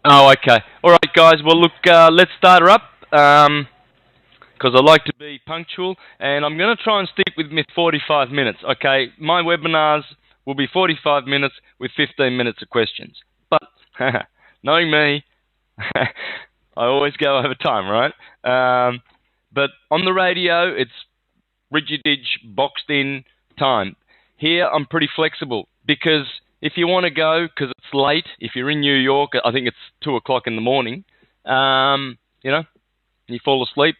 Oh, okay. All right, guys. Well, look, let's start her up because I like to be punctual, and I'm going to try and stick with me 45 minutes. Okay, my webinars will be 45 minutes with 15 minutes of questions. But knowing me, I always go over time, right? But on the radio, it's rigid-edge, boxed-in time. Here, I'm pretty flexible because if you want to go, because it's late, if you're in New York, I think it's 2 o'clock in the morning, you fall asleep.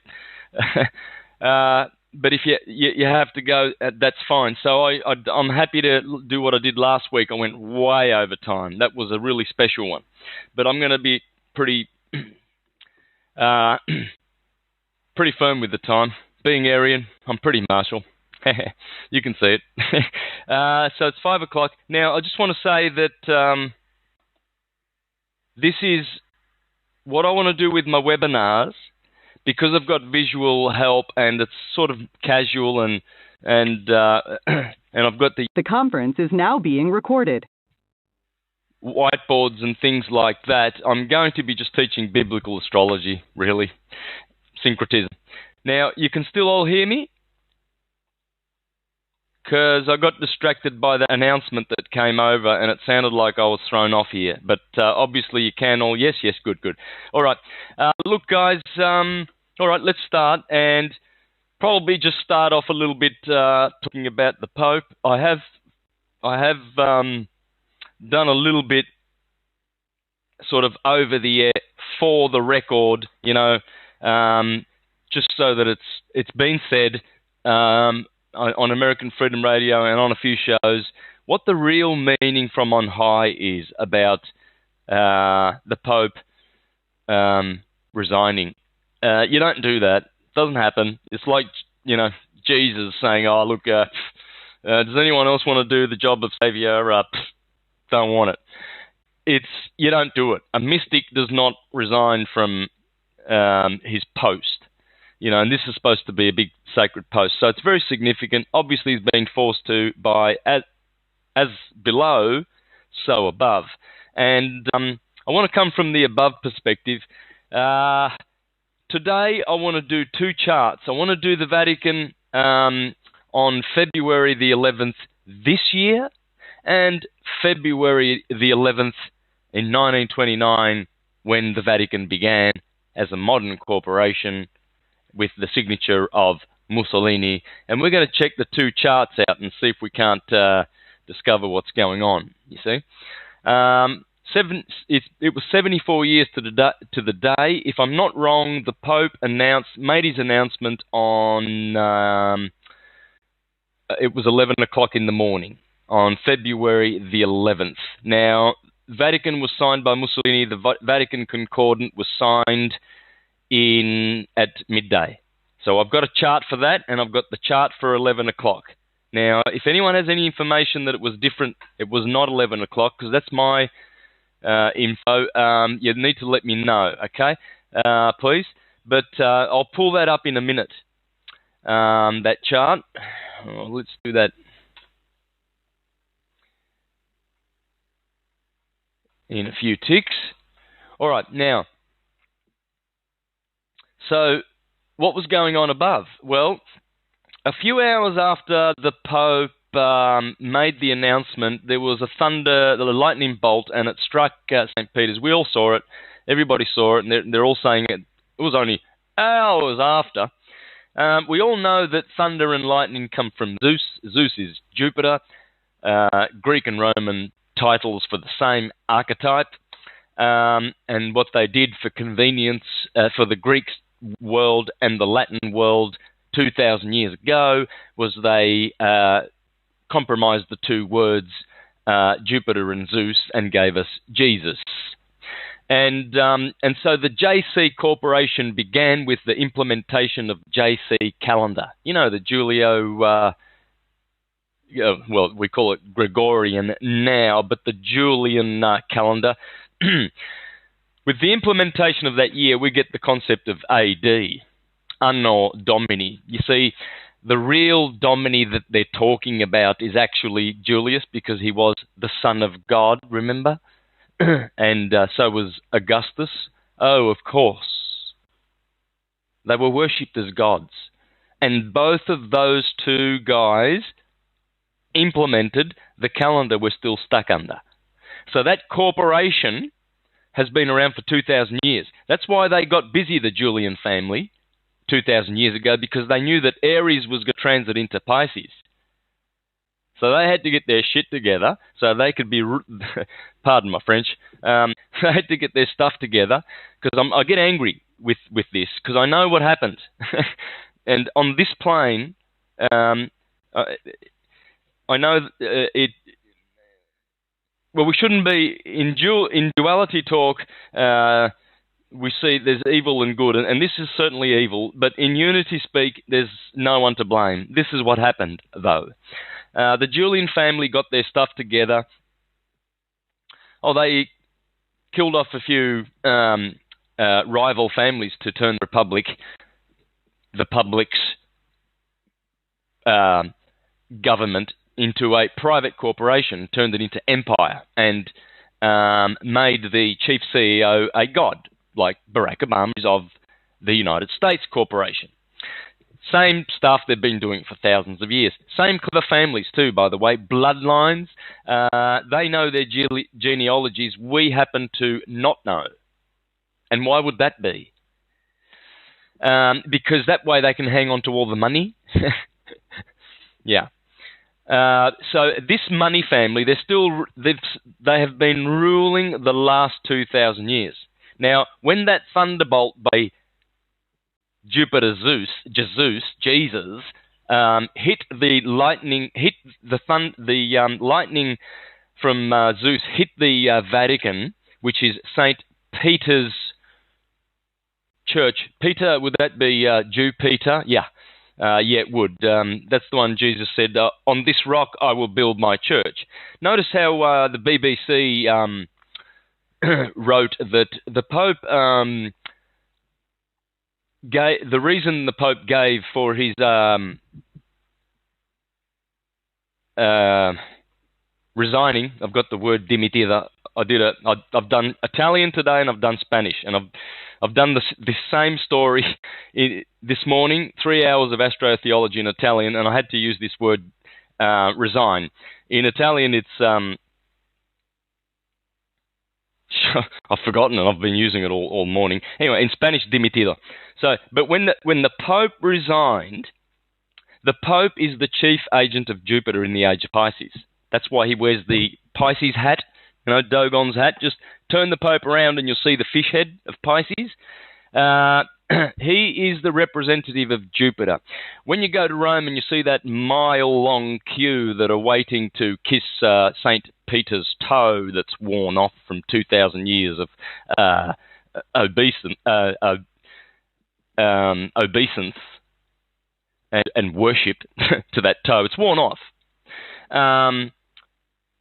But if you have to go, that's fine. So I'm happy to do what I did last week. I went way over time. That was a really special one. But I'm going to be pretty pretty firm with the time. Being Aryan, I'm pretty martial. You can see it. So it's 5 o'clock. Now, I just want to say that this is what I want to do with my webinars, because I've got visual help and it's sort of casual and and I've got The conference is now being recorded. whiteboards and things like that. I'm going to be just teaching biblical astrology, really. Syncretism. Now, you can still all hear me? Because I got distracted by the announcement that came over and it sounded like I was thrown off here. But obviously you can all... Yes, good. All right. Look, guys, all right, let's start. And probably just start off a little bit talking about the Pope. I have done a little bit sort of over the air for the record, just so that it's been said on American Freedom Radio and on a few shows, what the real meaning from on high is about the Pope resigning. You don't do that. It doesn't happen. It's like, Jesus saying, oh, look, does anyone else want to do the job of Savior? Don't want it. You don't do it. A mystic does not resign from his post. And this is supposed to be a big sacred post. So it's very significant. Obviously, he's being forced to by as below, so above. And I want to come from the above perspective. Today, I want to do 2 charts. I want to do the Vatican on February the 11th this year and February the 11th in 1929 when the Vatican began as a modern corporation with the signature of Mussolini. And we're going to check the 2 charts out and see if we can't discover what's going on, you see. It was 74 years to the day. If I'm not wrong, the Pope made his announcement on, it was 11 o'clock in the morning on February the 11th. Now, Vatican was signed by Mussolini. The Vatican Concordant was signed at midday. So I've got a chart for that, and I've got the chart for 11 o'clock. Now, if anyone has any information that it was different, it was not 11 o'clock, because that's my info, you need to let me know, okay, please? But I'll pull that up in a minute, that chart. Let's do that in a few ticks. All right, now, so what was going on above? Well, a few hours after the Pope made the announcement, there was the lightning bolt, and it struck St. Peter's. We all saw it. Everybody saw it, and they're all saying it was only hours after. We all know that thunder and lightning come from Zeus. Zeus is Jupiter. Greek and Roman titles for the same archetype. And what they did for convenience for the Greek world and the Latin world 2,000 years ago was they compromised the 2 words Jupiter and Zeus and gave us Jesus. And so the JC Corporation began with the implementation of JC calendar. The Julio, we call it Gregorian now, but the Julian calendar. With the implementation of that year, we get the concept of AD, Anno Domini. You see, the real Domini that they're talking about is actually Julius, because he was the son of God, remember? and so was Augustus. Oh, of course. They were worshipped as gods. And both of those two guys implemented the calendar we're still stuck under. So that corporation has been around for 2,000 years. That's why they got busy, the Julian family, 2,000 years ago, because they knew that Aries was going to transit into Pisces. So they had to get their shit together so they could be, pardon my French, they had to get their stuff together, because I get angry with this, because I know what happened. And on this plane, I know it. Well, we shouldn't be in duality talk. We see there's evil and good, and this is certainly evil. But in unity speak, there's no one to blame. This is what happened, though. The Julian family got their stuff together. Oh, they killed off a few rival families to turn the public's government into a private corporation, turned it into empire, and made the chief CEO a god, like Barack Obama is of the United States Corporation. Same stuff they've been doing for thousands of years. Same for the families too, by the way. Bloodlines, they know their genealogies. We happen to not know. And why would that be? Because that way they can hang on to all the money. Yeah. So this money family, they have been ruling the last 2,000 years. Now, when that thunderbolt by Jupiter Jesus, hit the lightning, lightning from Zeus hit the Vatican, which is Saint Peter's church. Peter, would that be Jew Peter? Yeah. Yeah, it would. That's the one Jesus said, on this rock I will build my church. Notice how the BBC wrote that the Pope the reason the Pope gave for his resigning, I've got the word dimitir. I've done Italian today and I've done Spanish, and I've done this same story this morning, 3 hours of astrotheology in Italian, and I had to use this word resign. In Italian, it's I've forgotten it. I've been using it all morning. Anyway, in Spanish, dimitido. So, but when the Pope resigned, the Pope is the chief agent of Jupiter in the age of Pisces. That's why he wears the Pisces hat, Dogon's hat. Just turn the Pope around and you'll see the fish head of Pisces. He is the representative of Jupiter. When you go to Rome and you see that mile-long queue that are waiting to kiss St. Peter's toe that's worn off from 2,000 years of obeisance and worship to that toe, it's worn off.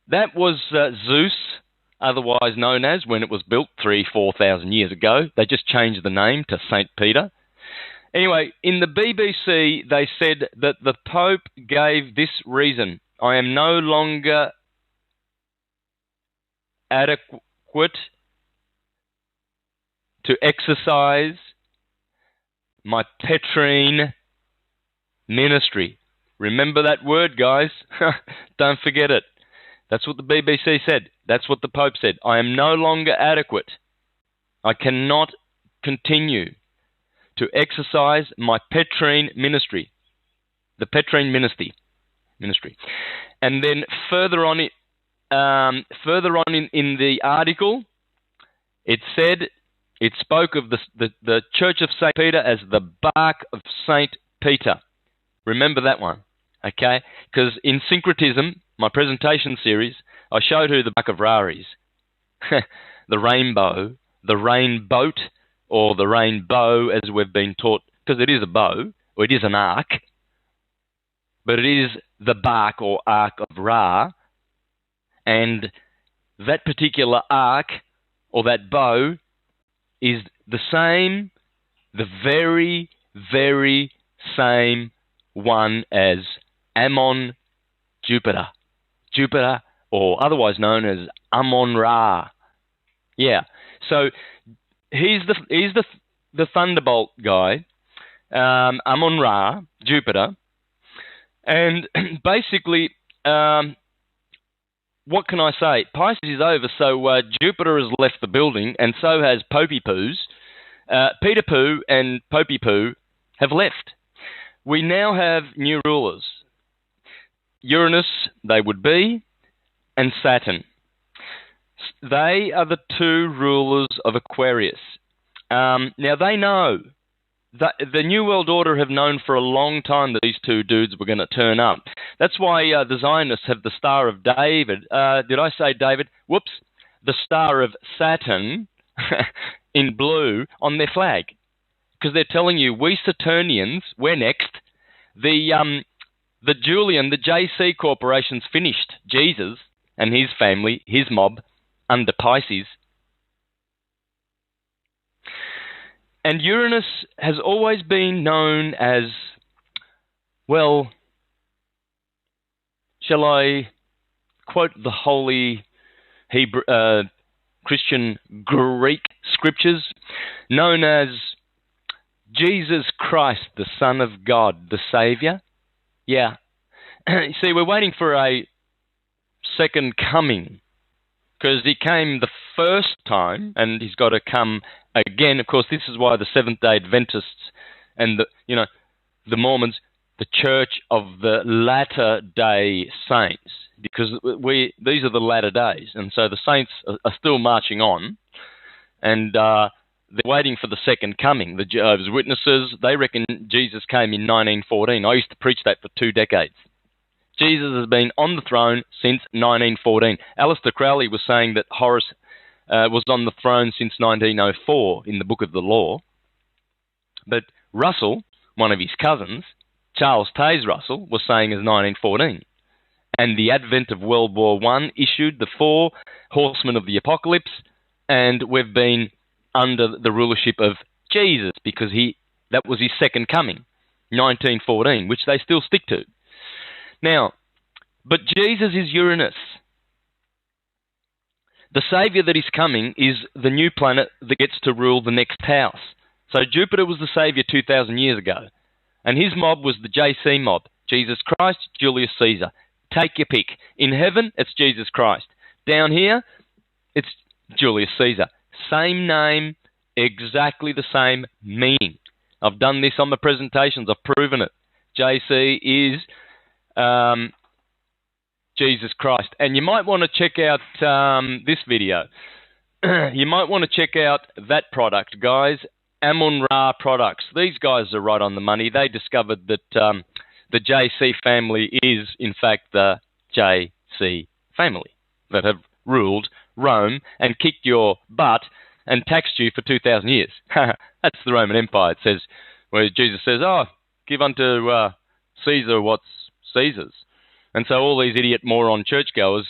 That was Zeus, otherwise known as, when it was built 3,000-4,000 years ago. They just changed the name to St. Peter. Anyway, in the BBC, they said that the Pope gave this reason: I am no longer adequate to exercise my Petrine ministry. Remember that word, guys. Don't forget it. That's what the BBC said. That's what the Pope said. I am no longer adequate. I cannot continue to exercise my Petrine ministry. The Petrine ministry. And then further on in the article, it said, it spoke of the Church of St. Peter as the bark of St. Peter. Remember that one, okay? Because in syncretism, my presentation series, I showed who the bark of Ra is. The rainbow, the rainboat, or the rainbow, as we've been taught, because it is a bow, or it is an arc, but it is the bark or arc of Ra, and that particular arc, or that bow, is the same, the very, very same one as Ammon Jupiter, or otherwise known as Ammon Ra. Yeah. So he's the thunderbolt guy, Amon-Ra, Jupiter, and basically, what can I say? Pisces is over, so Jupiter has left the building, and so has Popey Poos. Peter Pooh and Popey Pooh have left. We now have new rulers. Uranus, they would be, and Saturn. They are the two rulers of Aquarius. Now, they know, the New World Order have known for a long time that these two dudes were going to turn up. That's why the Zionists have the Star of David. Did I say David? Whoops. The Star of Saturn in blue on their flag. Because they're telling you, we Saturnians, we're next. The Julian, the JC Corporation's finished. Jesus and his family, his mob, under Pisces. And Uranus has always been known as, well, shall I quote the holy Hebrew, Christian Greek scriptures, known as Jesus Christ, the Son of God, the Saviour? Yeah. You see, we're waiting for a second coming, because he came the first time, and he's got to come again. Of course, this is why the Seventh-day Adventists and the Mormons, the Church of the Latter-day Saints, because these are the latter days, and so the saints are still marching on, and they're waiting for the second coming. The Jehovah's Witnesses, they reckon Jesus came in 1914. I used to preach that for 2 decades. Jesus has been on the throne since 1914. Aleister Crowley was saying that Horus was on the throne since 1904 in the Book of the Law. But Russell, one of his cousins, Charles Taze Russell, was saying as 1914. And the advent of World War I issued the 4 horsemen of the apocalypse, and we've been under the rulership of Jesus, because that was his second coming, 1914, which they still stick to. Now, but Jesus is Uranus. The Saviour that is coming is the new planet that gets to rule the next house. So Jupiter was the Saviour 2,000 years ago, and his mob was the JC mob, Jesus Christ, Julius Caesar. Take your pick. In heaven, it's Jesus Christ. Down here, it's Julius Caesar. Same name, exactly the same meaning. I've done this on my presentations. I've proven it. JC is Jesus Christ. And you might want to check out this video. You might want to check out that product, guys. Amon-Ra products. These guys are right on the money. They discovered that the JC family is, in fact, the JC family that have ruled Rome and kicked your butt and taxed you for 2,000 years. That's the Roman Empire. It says, where Jesus says, oh, give unto Caesar what's Caesar's. And so all these idiot moron churchgoers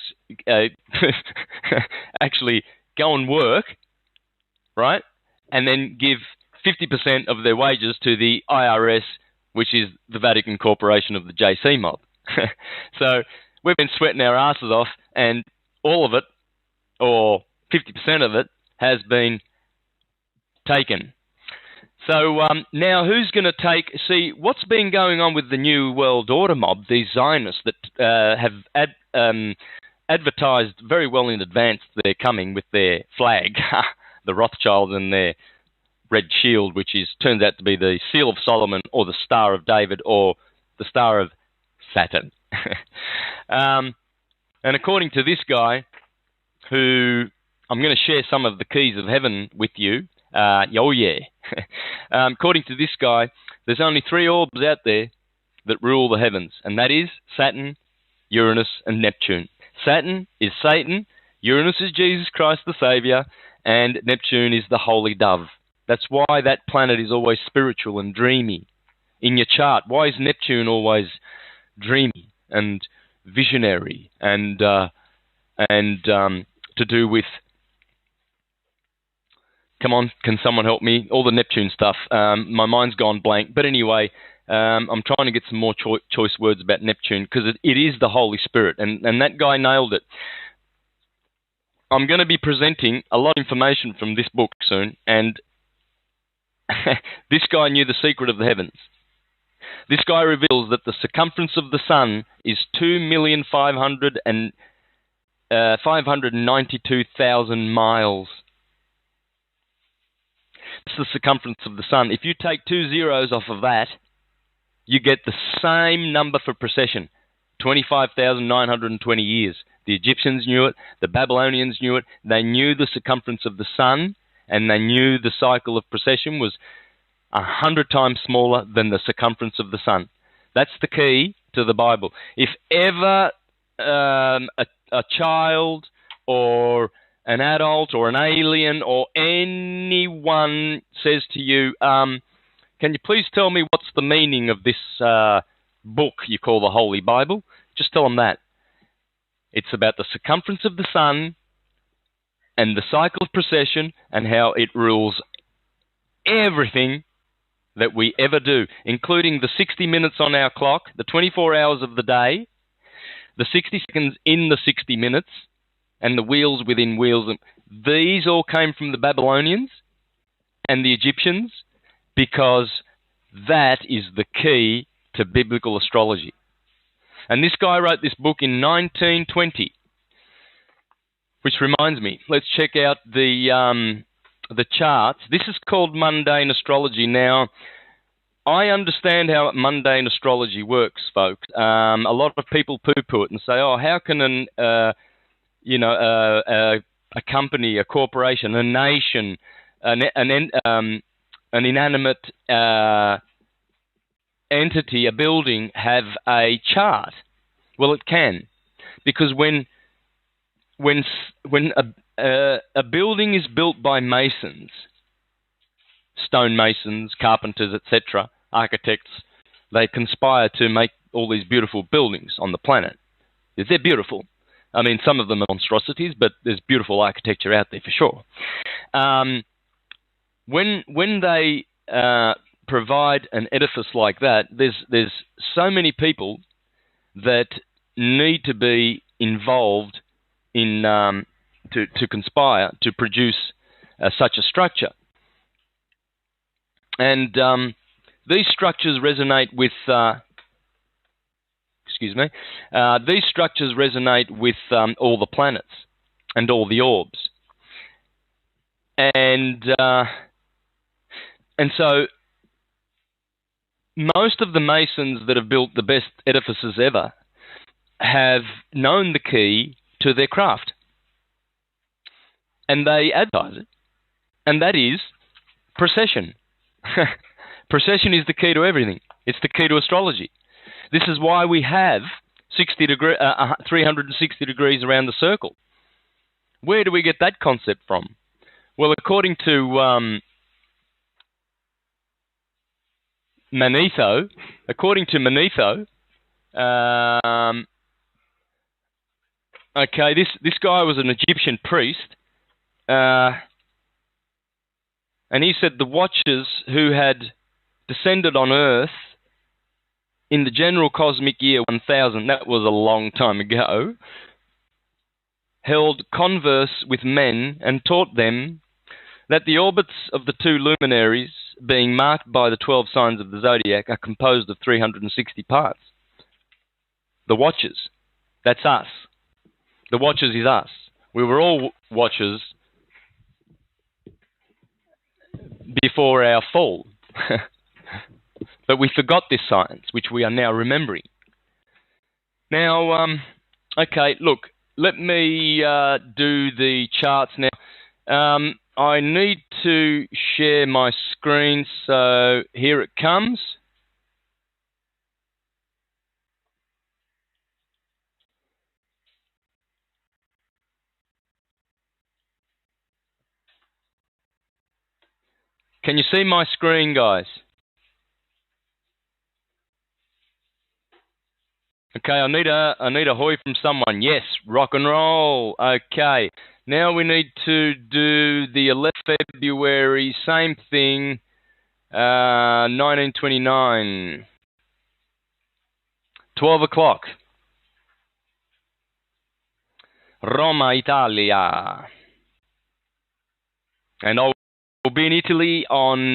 actually go and work, right, and then give 50% of their wages to the IRS, which is the Vatican Corporation of the JC mob. So we've been sweating our asses off, and all of it, or 50% of it, has been taken. So now who's going to see what's been going on with the New World Order mob, these Zionists that have advertised very well in advance they're coming with their flag, the Rothschilds and their red shield, which turns out to be the Seal of Solomon or the Star of David or the Star of Saturn. And according to this guy, who I'm going to share some of the keys of heaven with you, according to this guy, there's only 3 orbs out there that rule the heavens, and that is Saturn, Uranus, and Neptune. Saturn is Satan, Uranus is Jesus Christ the Saviour, and Neptune is the Holy Dove. That's why that planet is always spiritual and dreamy. In your chart, why is Neptune always dreamy and visionary and to do with, come on, can someone help me? All the Neptune stuff. My mind's gone blank. But anyway, I'm trying to get some more choice words about Neptune, because it is the Holy Spirit, and that guy nailed it. I'm going to be presenting a lot of information from this book soon, and this guy knew the secret of the heavens. This guy reveals that the circumference of the sun is 2,592,000 miles. That's the circumference of the sun. If you take 2 zeros off of that, you get the same number for precession, 25,920 years. The Egyptians knew it, the Babylonians knew it, they knew the circumference of the sun, and they knew the cycle of precession was 100 times smaller than the circumference of the sun. That's the key to the Bible. If ever a child or an adult or an alien or anyone says to you, can you please tell me what's the meaning of this book you call the Holy Bible? Just tell them that. It's about the circumference of the sun and the cycle of precession and how it rules everything that we ever do, including the 60 minutes on our clock, the 24 hours of the day, the 60 seconds in the 60 minutes, and the wheels within wheels. These all came from the Babylonians and the Egyptians because that is the key to biblical astrology. And this guy wrote this book in 1920, which reminds me, let's check out the charts. This is called mundane astrology. Now, I understand how mundane astrology works, folks. A lot of people poo-poo it and say, "Oh, how can a company, a corporation, a nation, an inanimate entity, a building, have a chart?" Well, it can, because when a building is built by masons, stonemasons, carpenters, etc., architects, they conspire to make all these beautiful buildings on the planet. They're beautiful. I mean, some of them are monstrosities, but there's beautiful architecture out there for sure. When they provide an edifice like that, there's so many people that need to be involved in to conspire to produce such a structure. And these structures resonate with these structures resonate with all the planets and all the orbs, and so most of the masons that have built the best edifices ever have known the key to their craft, and they advertise it, and that is precession. Precession is the key to everything. It's the key to astrology. This is why we have 360 degrees around the circle. Where do we get that concept from? Well, according to Manetho, okay, this guy was an Egyptian priest, and he said the watchers who had descended on Earth in the general cosmic year 1000, that was a long time ago, held converse with men and taught them that the orbits of the two luminaries, being marked by the 12 signs of the zodiac, are composed of 360 parts. The watchers, that's us. The watchers is us. We were all watchers before our fall. But we forgot this science, which we are now remembering. Now, okay, look, let me do the charts now. I need to share my screen, so here it comes. Can you see my screen, guys? Okay, I need a hoy from someone. Yes, rock and roll. Okay, now we need to do the 11th February, same thing, 1929, 12 o'clock. Roma, Italia. And I'll be in Italy on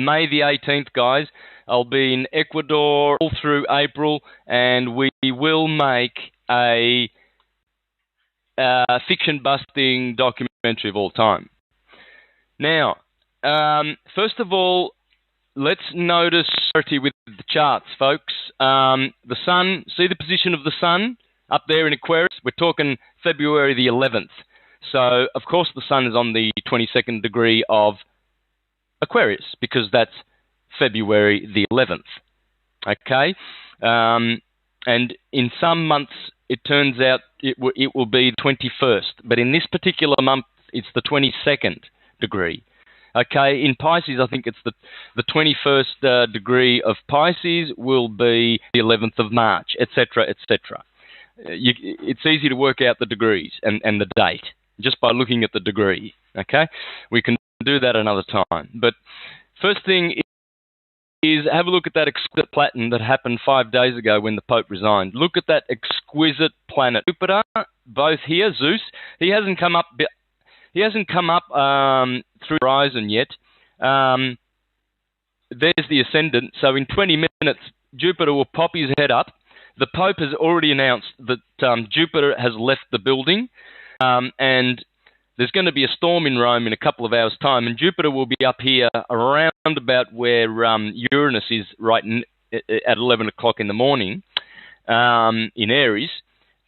May the 18th, guys. I'll be in Ecuador all through April, and we will make a fiction-busting documentary of all time. Now, first of all, let's notice with the charts, folks. The sun, see the position of the sun up there in Aquarius? We're talking February the 11th. So, of course, the sun is on the 22nd degree of Aquarius because that's February the 11th. Okay? And in some months, it turns out it will be the 21st. But in this particular month, it's the 22nd degree. Okay, in Pisces, I think it's the 21st degree of Pisces will be the 11th of March, etc., etc. It's easy to work out the degrees and the date just by looking at the degree. Okay, we can do that another time. But first thing is have a look at that exquisite planet that happened 5 days ago when the Pope resigned. Look at that exquisite planet, Jupiter, both here, Zeus. He hasn't come up. He hasn't come up through the horizon yet. There's the ascendant. So in 20 minutes, Jupiter will pop his head up. The Pope has already announced that Jupiter has left the building, and there's going to be a storm in Rome in a couple of hours' time, and Jupiter will be up here around about where Uranus is right at 11 o'clock in the morning in Aries.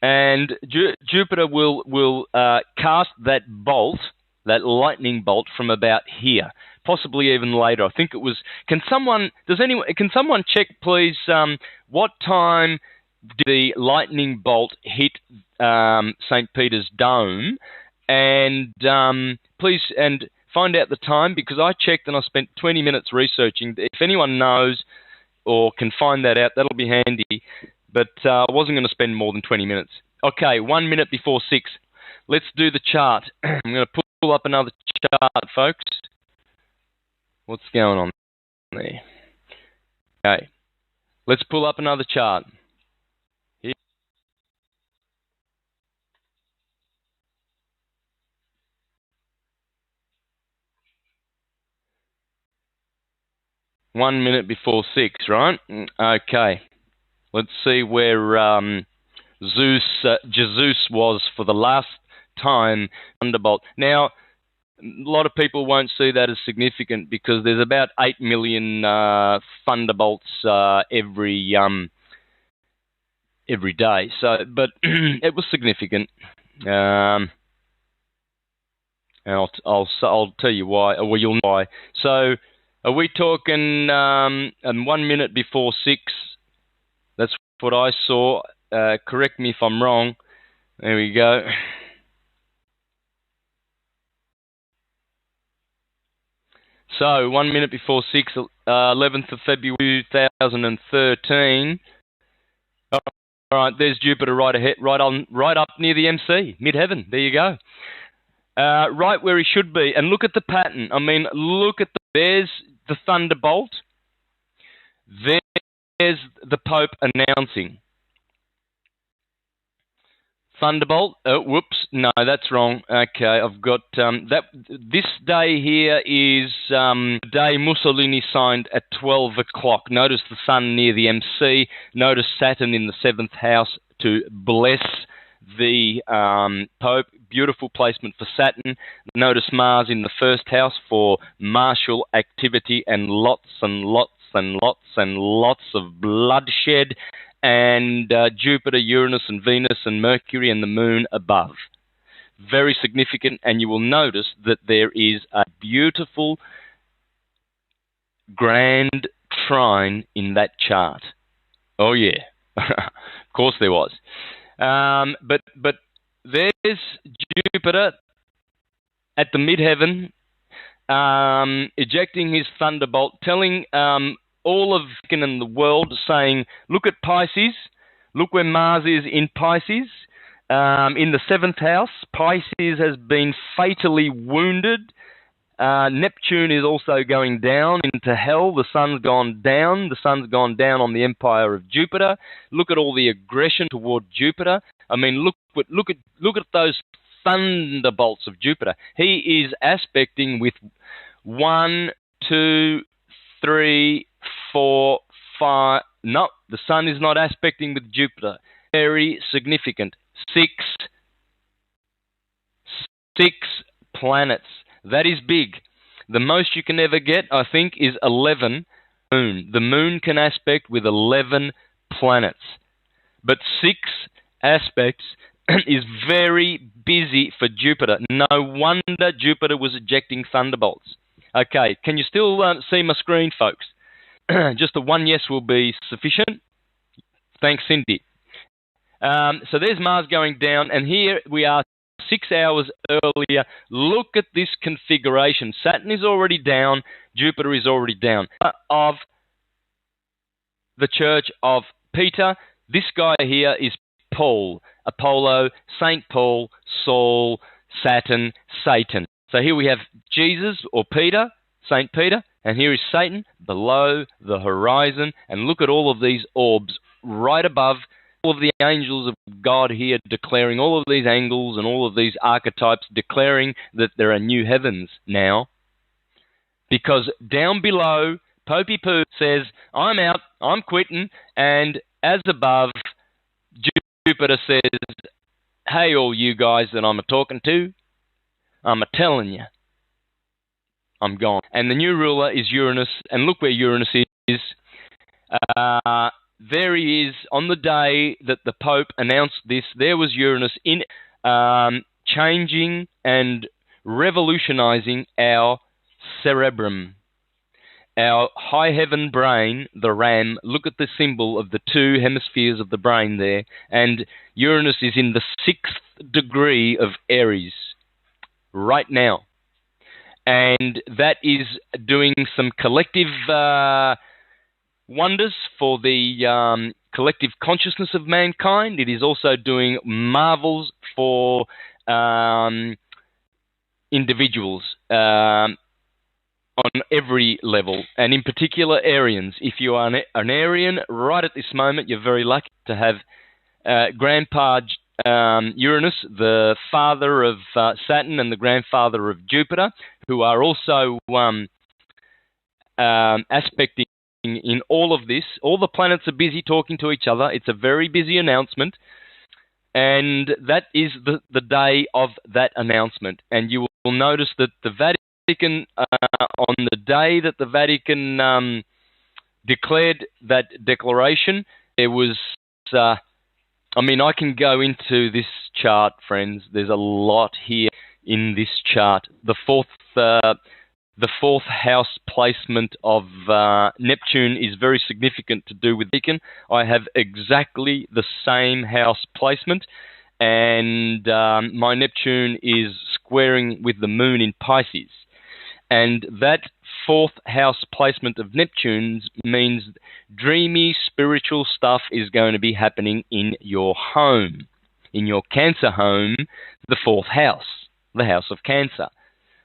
And Jupiter will cast that bolt, that lightning bolt, from about here, possibly even later. I think it was. Can someone check, please? What time did the lightning bolt hit St. Peter's Dome? And please find out the time, because I checked and I spent 20 minutes researching. If anyone knows or can find that out, that'll be handy. But I wasn't going to spend more than 20 minutes. Okay, 1 minute before 6. Let's do the chart. I'm going to pull up another chart, folks. What's going on there? Okay, let's pull up another chart. Here. One minute before 6, right? Okay. Let's see where Jesus was for the last time Thunderbolt. Now, a lot of people won't see that as significant because there's about 8 million thunderbolts every day. So, but it was significant, and I'll tell you why. Well, you'll know why. So, are we talking 1 minute before 6? That's what I saw. Correct me if I'm wrong. There we go. So, 1 minute before 6, 11th of February 2013. All right, there's Jupiter right ahead, right up near the MC, mid-heaven. There you go. Right where he should be. And look at the pattern. I mean, there's the thunderbolt. There's the Pope announcing. Thunderbolt. Oh, whoops. No, that's wrong. Okay, I've got that. This day here is the day Mussolini signed at 12 o'clock. Notice the sun near the MC. Notice Saturn in the 7th house to bless the Pope. Beautiful placement for Saturn. Notice Mars in the 1st house for martial activity and lots and lots and lots and lots of bloodshed. And Jupiter, Uranus, and Venus, and Mercury, and the Moon above. Very significant, and you will notice that there is a beautiful, grand trine in that chart. Oh, yeah. Of course there was. But there's Jupiter at the midheaven, ejecting his thunderbolt, telling all of in the world, saying, look at Pisces, look where Mars is in Pisces, in the 7th house. Pisces has been fatally wounded. Neptune is also going down into hell. The sun's gone down. The sun's gone down on the empire of Jupiter. Look at all the aggression toward Jupiter. I mean, look at those thunderbolts of Jupiter. He is aspecting with 1, 2, 3, 4, 5. No, the Sun is not aspecting with Jupiter. Very significant. Six planets. That is big. The most you can ever get, I think, is 11. Moon. The Moon can aspect with 11 planets. But 6 aspects is very busy for Jupiter. No wonder Jupiter was ejecting thunderbolts. Okay, can you still see my screen, folks? Just a 1 yes will be sufficient. Thanks, Cindy. So there's Mars going down, and here we are 6 hours earlier. Look at this configuration. Saturn is already down. Jupiter is already down. Of the Church of Peter, this guy here is Paul, Apollo, St. Paul, Saul, Saturn, Satan. So here we have Jesus or Peter, St. Peter, and here is Satan below the horizon. And look at all of these orbs right above, all of the angels of God here declaring all of these angles and all of these archetypes declaring that there are new heavens now. Because down below, Popey Poo says, I'm out, I'm quitting, and as above, Jupiter says, hey, all you guys that I'm a-talking to, I'm a-telling you, I'm gone. And the new ruler is Uranus, and look where Uranus is. There he is on the day that the Pope announced this. There was Uranus in changing and revolutionizing our cerebrum, our high heaven brain, the ram. Look at the symbol of the 2 hemispheres of the brain there. And Uranus is in the 6th degree of Aries right now. And that is doing some collective wonders for the collective consciousness of mankind. It is also doing marvels for individuals on every level, and in particular Arians. If you are an Arian right at this moment, you're very lucky to have Grandpa Uranus, the father of Saturn, and the grandfather of Jupiter, who are also aspecting in all of this. All the planets are busy talking to each other. It's a very busy announcement, and that is the day of that announcement. And you will notice that the Vatican, on the day that the Vatican declared that declaration, there was, I mean, I can go into this chart, friends. There's a lot here in this chart. The fourth house placement of Neptune is very significant to do with Vatican. I have exactly the same house placement, and my Neptune is squaring with the moon in Pisces. And that 4th house placement of Neptune's means dreamy spiritual stuff is going to be happening in your home, in your Cancer home, the 4th house, the house of Cancer,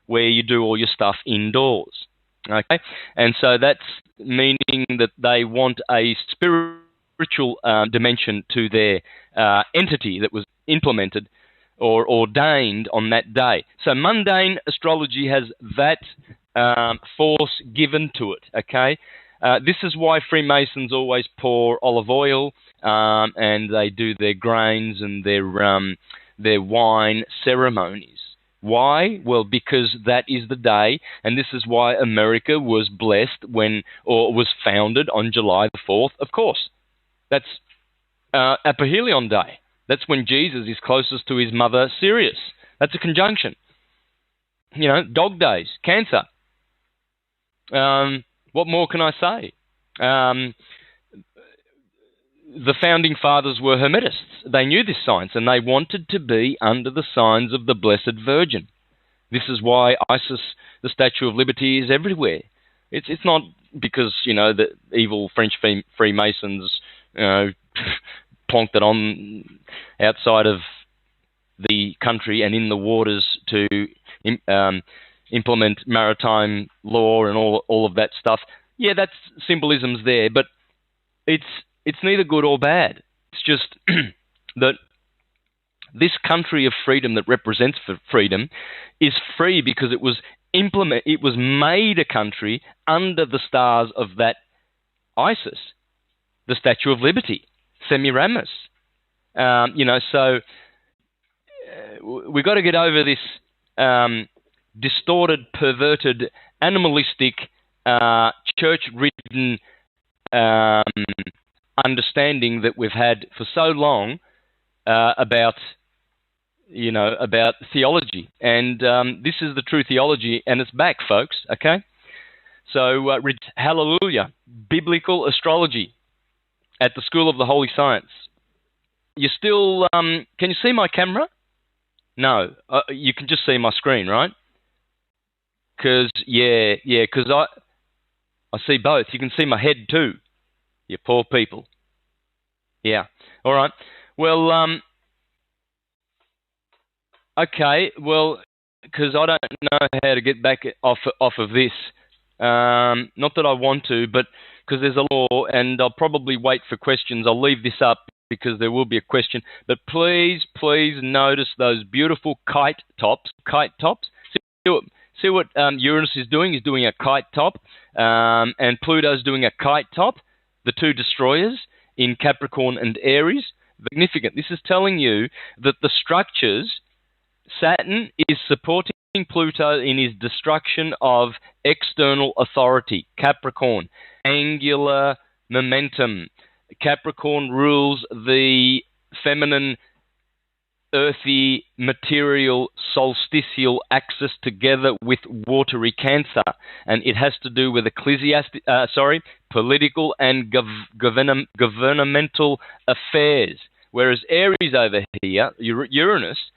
where you do all your stuff indoors. Okay? And so that's meaning that they want a spiritual dimension to their entity that was implemented or ordained on that day. So mundane astrology has that force given to it, okay? This is why Freemasons always pour olive oil and they do their grains and their wine ceremonies. Why? Well, because that is the day, and this is why America was blessed or was founded on July the 4th, of course. That's Apohelion Day. That's when Jesus is closest to his mother, Sirius. That's a conjunction. You know, dog days, Cancer. What more can I say? The founding fathers were Hermetists. They knew this science, and they wanted to be under the signs of the Blessed Virgin. This is why Isis, the Statue of Liberty, is everywhere. It's not because, you know, the evil French Freemasons, you know, plonked it on outside of the country and in the waters to implement maritime law and all of that stuff. Yeah, that's symbolism's there, but it's neither good or bad. It's just that This country of freedom that represents freedom is free because it was made a country under the stars of that Isis, the Statue of Liberty, Semiramis. So we've got to get over this distorted, perverted, animalistic, church-ridden understanding that we've had for so long about theology. And this is the true theology, and it's back, folks, okay? So, hallelujah, biblical astrology at the School of the Holy Science. You still, can you see my camera? No, you can just see my screen, right? Because I see both. You can see my head too. You poor people. Yeah. All right. Well, okay. Well, because I don't know how to get back off of this. Not that I want to, but because there's a law, and I'll probably wait for questions. I'll leave this up because there will be a question. But please notice those beautiful kite tops. Kite tops. See what Uranus is doing? He's doing a kite top, and Pluto's doing a kite top. The two destroyers in Capricorn and Aries. Significant. This is telling you that the structures, Saturn is supporting Pluto in his destruction of external authority. Capricorn, angular momentum. Capricorn rules the feminine, earthy, material, solstitial axis together with watery Cancer, and it has to do with political and governmental affairs. Whereas Aries over here, Uranus,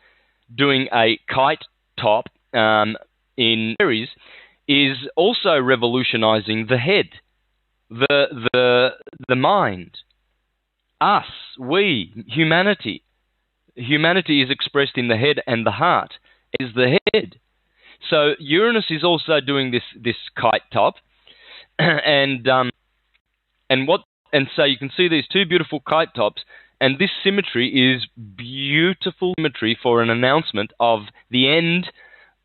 doing a kite top in Aries, is also revolutionizing the head, the mind, us, we, humanity. Humanity is expressed in the head, and the heart is the head. So Uranus is also doing this kite top, and so you can see these two beautiful kite tops, and this symmetry is beautiful symmetry for an announcement of the end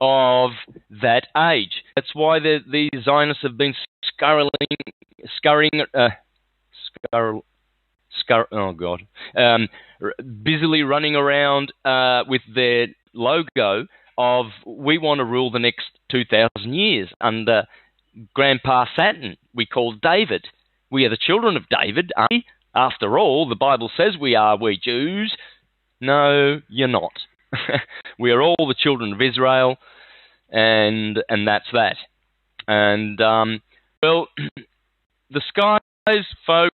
of that age. That's why the Zionists have been busily running around with their logo of we want to rule the next 2,000 years under Grandpa Saturn. We call David. We are the children of David, aren't we? After all, the Bible says we are, we Jews. No, you're not. We are all the children of Israel, and that's that. And, well, the skies, folks,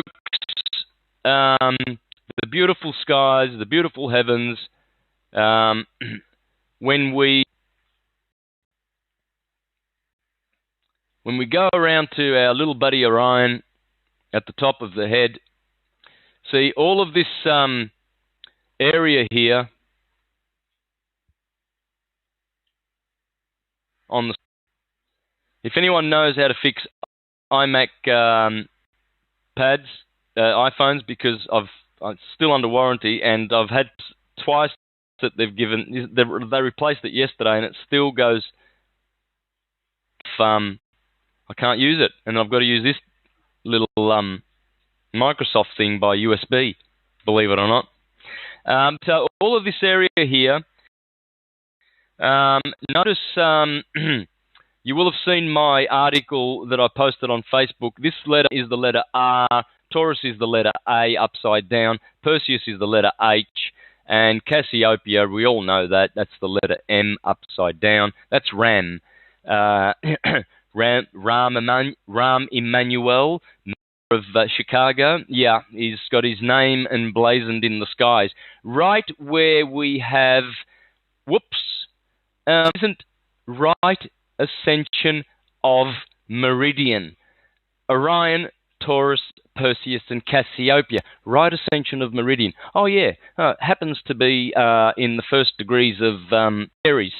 the beautiful skies, the beautiful heavens, when we go around to our little buddy Orion at the top of the head, see all of this area here on the. If anyone knows how to fix iMac pads, iPhones, because I'm still under warranty, and I've had twice that they've given. They replaced it yesterday, and it still goes. I can't use it, and I've got to use this little Microsoft thing by USB, believe it or not. So all of this area here, notice you will have seen my article that I posted on Facebook. This letter is the letter R, Taurus is the letter A upside down, Perseus is the letter H, and Cassiopeia, we all know that, that's the letter M upside down. That's Ram. Ram Emmanuel of Chicago. Yeah, he's got his name emblazoned in the skies. Right where we have, isn't right ascension of Meridian. Orion, Taurus, Perseus, and Cassiopeia. Right ascension of Meridian. Oh, yeah. Happens to be in the first degrees of Aries.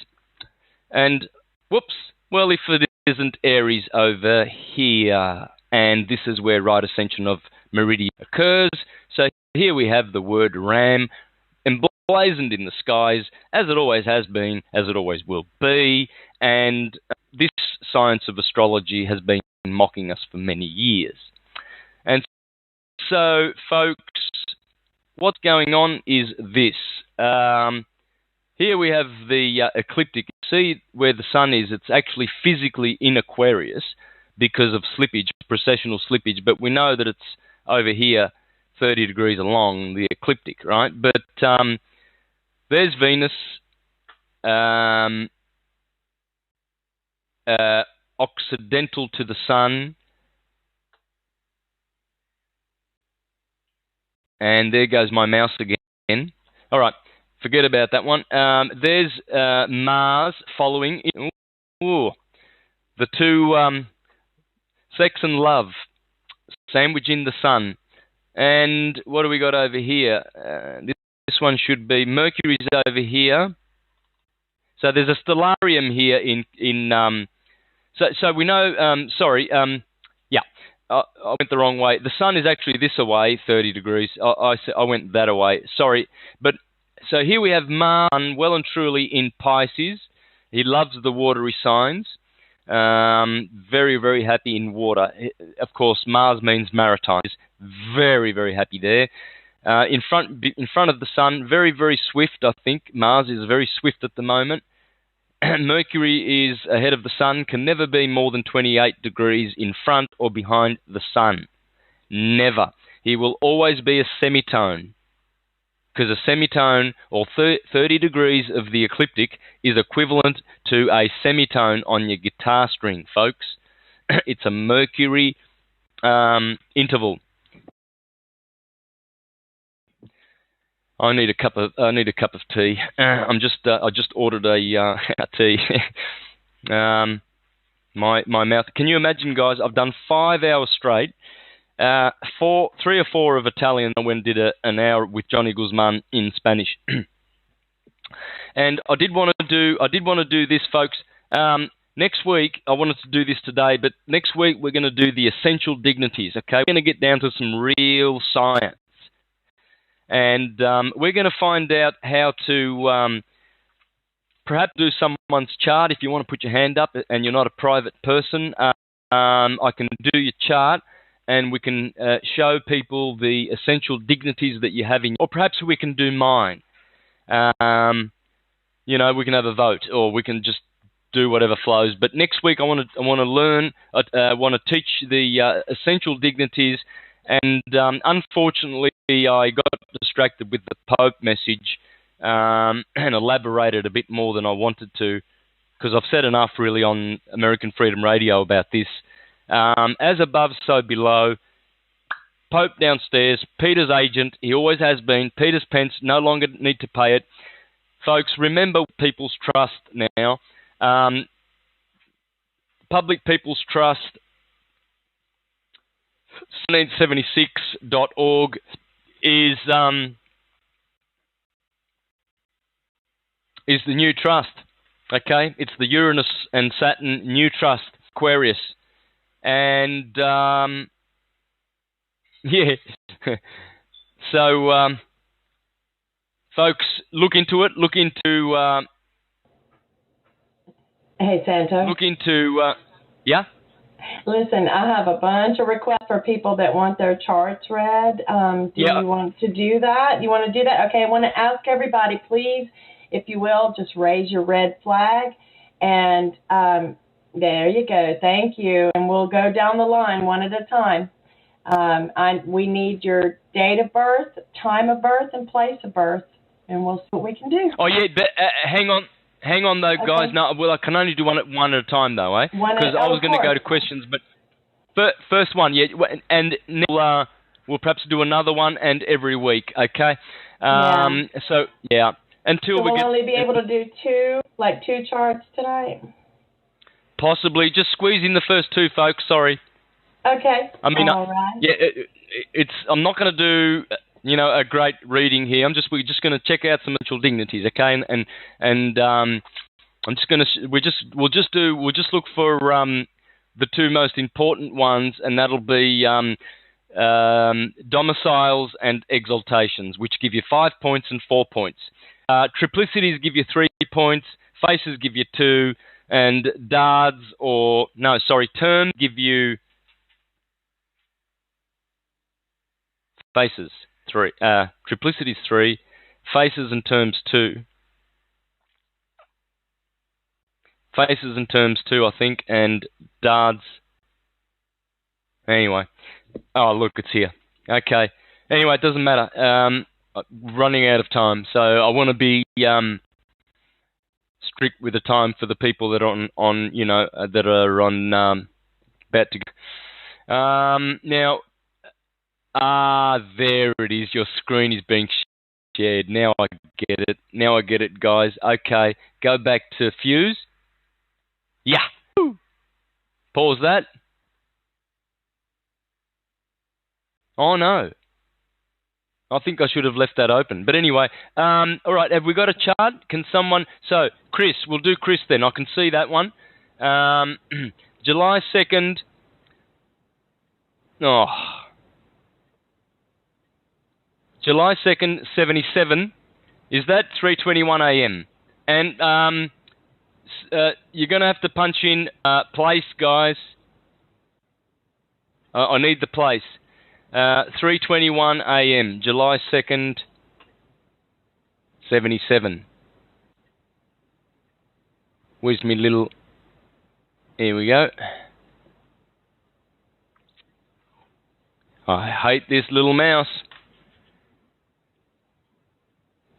And, well, if it isn't Aries over here, and this is where right ascension of Meridian occurs. So here we have the word Ram emblazoned blazoned in the skies, as it always has been, as it always will be, and this science of astrology has been mocking us for many years. And so, folks, what's going on is this. Here we have the ecliptic. See where the sun is? It's actually physically in Aquarius because of slippage, precessional slippage, but we know that it's over here 30 degrees along the ecliptic, right? But there's Venus, occidental to the sun, and there goes my mouse again. All right, forget about that one. There's Mars following. Ooh, the two, sex and love, sandwich in the sun. And what do we got over here? This one should be Mercury's over here. So there's a stellarium here so we know, I went the wrong way. The sun is actually this away, 30 degrees. I went that away. Sorry. But so here we have Mars well and truly in Pisces. He loves the watery signs. Very, very happy in water. Of course, Mars means maritime. Very, very happy there. In front of the sun, very, very swift, I think. Mars is very swift at the moment. Mercury is ahead of the sun, can never be more than 28 degrees in front or behind the sun. Never. He will always be a semitone, because a semitone, or 30 degrees of the ecliptic, is equivalent to a semitone on your guitar string, folks. It's a Mercury interval. I need a cup of tea. I just ordered a tea. My mouth. Can you imagine, guys? I've done 5 hours straight. 3 or 4 of Italian. I went and did an hour with Johnny Guzman in Spanish. And I did want to do this, folks. Next week, I wanted to do this today, but next week we're going to do the essential dignities. Okay, we're going to get down to some real science. And we're going to find out how to perhaps do someone's chart. If you want to put your hand up and you're not a private person, I can do your chart and we can show people the essential dignities that you have in, or perhaps we can do mine. We can have a vote, or we can just do whatever flows. But next week I want to learn, I want to teach the essential dignities. And unfortunately, I got distracted with the Pope message and elaborated a bit more than I wanted to, because I've said enough really on American Freedom Radio about this. As above, so below. Pope downstairs, Peter's agent, he always has been. Peter's pence, no longer need to pay it. Folks, remember People's Trust now. Public People's Trust, 1776.org is the new trust. Okay, it's the Uranus and Saturn new trust, Aquarius, and yeah. So, folks, look into it. Look into. Hey, Santos. Look into. Yeah. Listen, I have a bunch of requests for people that want their charts read. Do you want to do that? You want to do that? Okay, I want to ask everybody, please, if you will, just raise your red flag. And there you go. Thank you. And we'll go down the line one at a time. We need your date of birth, time of birth, and place of birth, and we'll see what we can do. Oh, yeah, but hang on. Hang on, though, guys. Okay. No, well, I can only do one at a time, though, eh? Because I was going to go to questions, but first one, yeah, and we'll perhaps do another one, and every week, okay? So, yeah, until we'll only be able to do two charts tonight? Possibly. Just squeeze in the first 2, folks. Sorry. Okay. I mean, all right. Yeah, I'm not going to do a great reading here. We're just going to check out some essential dignities, okay? And I'm just going to we'll just look for the 2 most important ones, and that'll be domiciles and exaltations, which give you 5 points and 4 points. Triplicities give you 3 points, faces give you 2, and terms give you faces 3, triplicities 3, faces and terms 2. Faces and terms 2, I think, and dards. Anyway. Oh, look, it's here. Okay. Anyway, it doesn't matter. Running out of time, so I want to be strict with the time for the people that are that are on about to go. Now, there it is. Your screen is being shared. Now I get it, guys. Okay, go back to Fuse. Yeah. Pause that. Oh, no. I think I should have left that open. But anyway, all right, have we got a chart? Can someone... So, Chris, we'll do Chris then. I can see that one. July 2nd. Oh. July 2nd, 77. Is that 3:21 a.m.? And you're going to have to punch in place, guys. I need the place. 3:21 a.m., July 2nd, 77. Where's me little... Here we go. I hate this little mouse.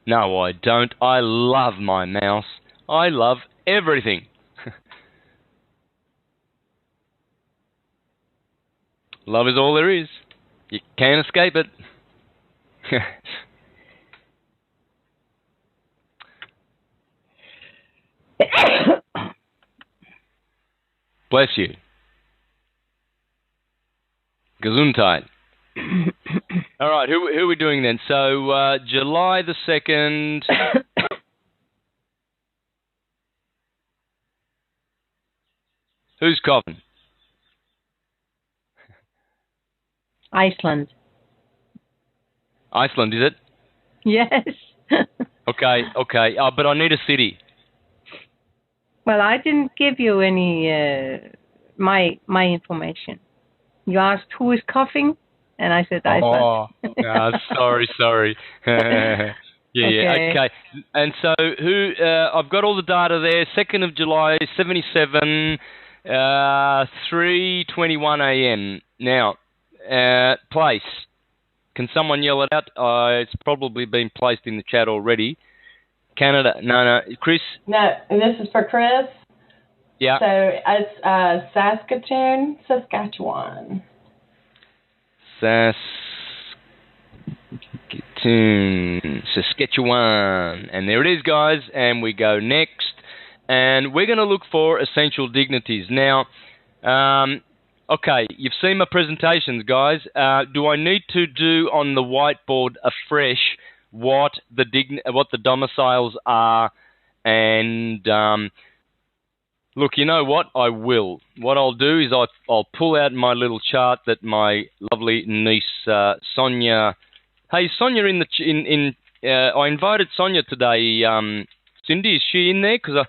No, I don't. I love my mouse. I love everything. Love is all there is. You can't escape it. Bless you. Gesundheit. All right, who are we doing then? So, July the 2nd... Who's coughing? Iceland. Iceland, is it? Yes. Okay. But I need a city. Well, I didn't give you any my information. You asked who is coughing, and I said Iceland. Oh, no, sorry. Okay. And so, I've got all the data there. 2nd of July, 77, 3:21 a.m. Now, place. Can someone yell it out? It's probably been placed in the chat already. Canada. No. Chris? No, this is for Chris. Yeah. So it's Saskatoon, Saskatchewan. Saskatchewan. And there it is, guys. And we go next. And we're going to look for essential dignities. Now, okay, you've seen my presentations, guys. Do I need to do on the whiteboard afresh what the domiciles are? And look, you know what? I will. What I'll do is I'll pull out my little chart that my lovely niece Sonia. Hey, Sonia, I invited Sonia today. Cindy, is she in there? Because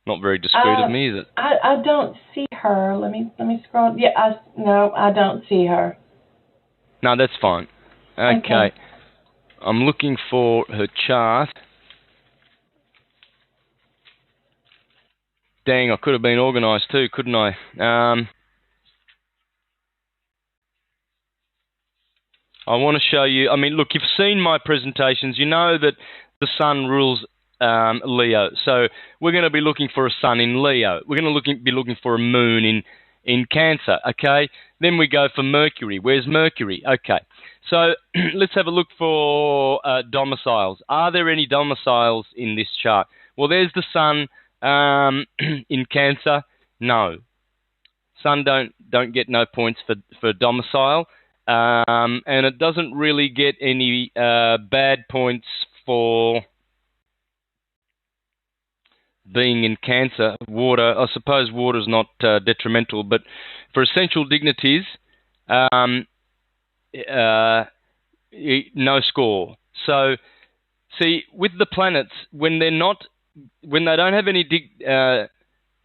not very discreet of me, is it? I don't see her. Let me scroll. Yeah, no, I don't see her. No, that's fine. Okay. I'm looking for her chart. Dang, I could have been organised too, couldn't I? I want to show you. I mean, look, you've seen my presentations. You know that the sun rules Leo. So we're going to be looking for a sun in Leo. We're going to be looking for a moon in Cancer, okay? Then we go for Mercury. Where's Mercury? Okay. So let's have a look for domiciles. Are there any domiciles in this chart? Well, there's the sun in Cancer. No. Sun don't get no points for domicile. And it doesn't really get any bad points for being in Cancer. Water, I suppose water's not detrimental, but for essential dignities, no score. So, see, with the planets, when they don't have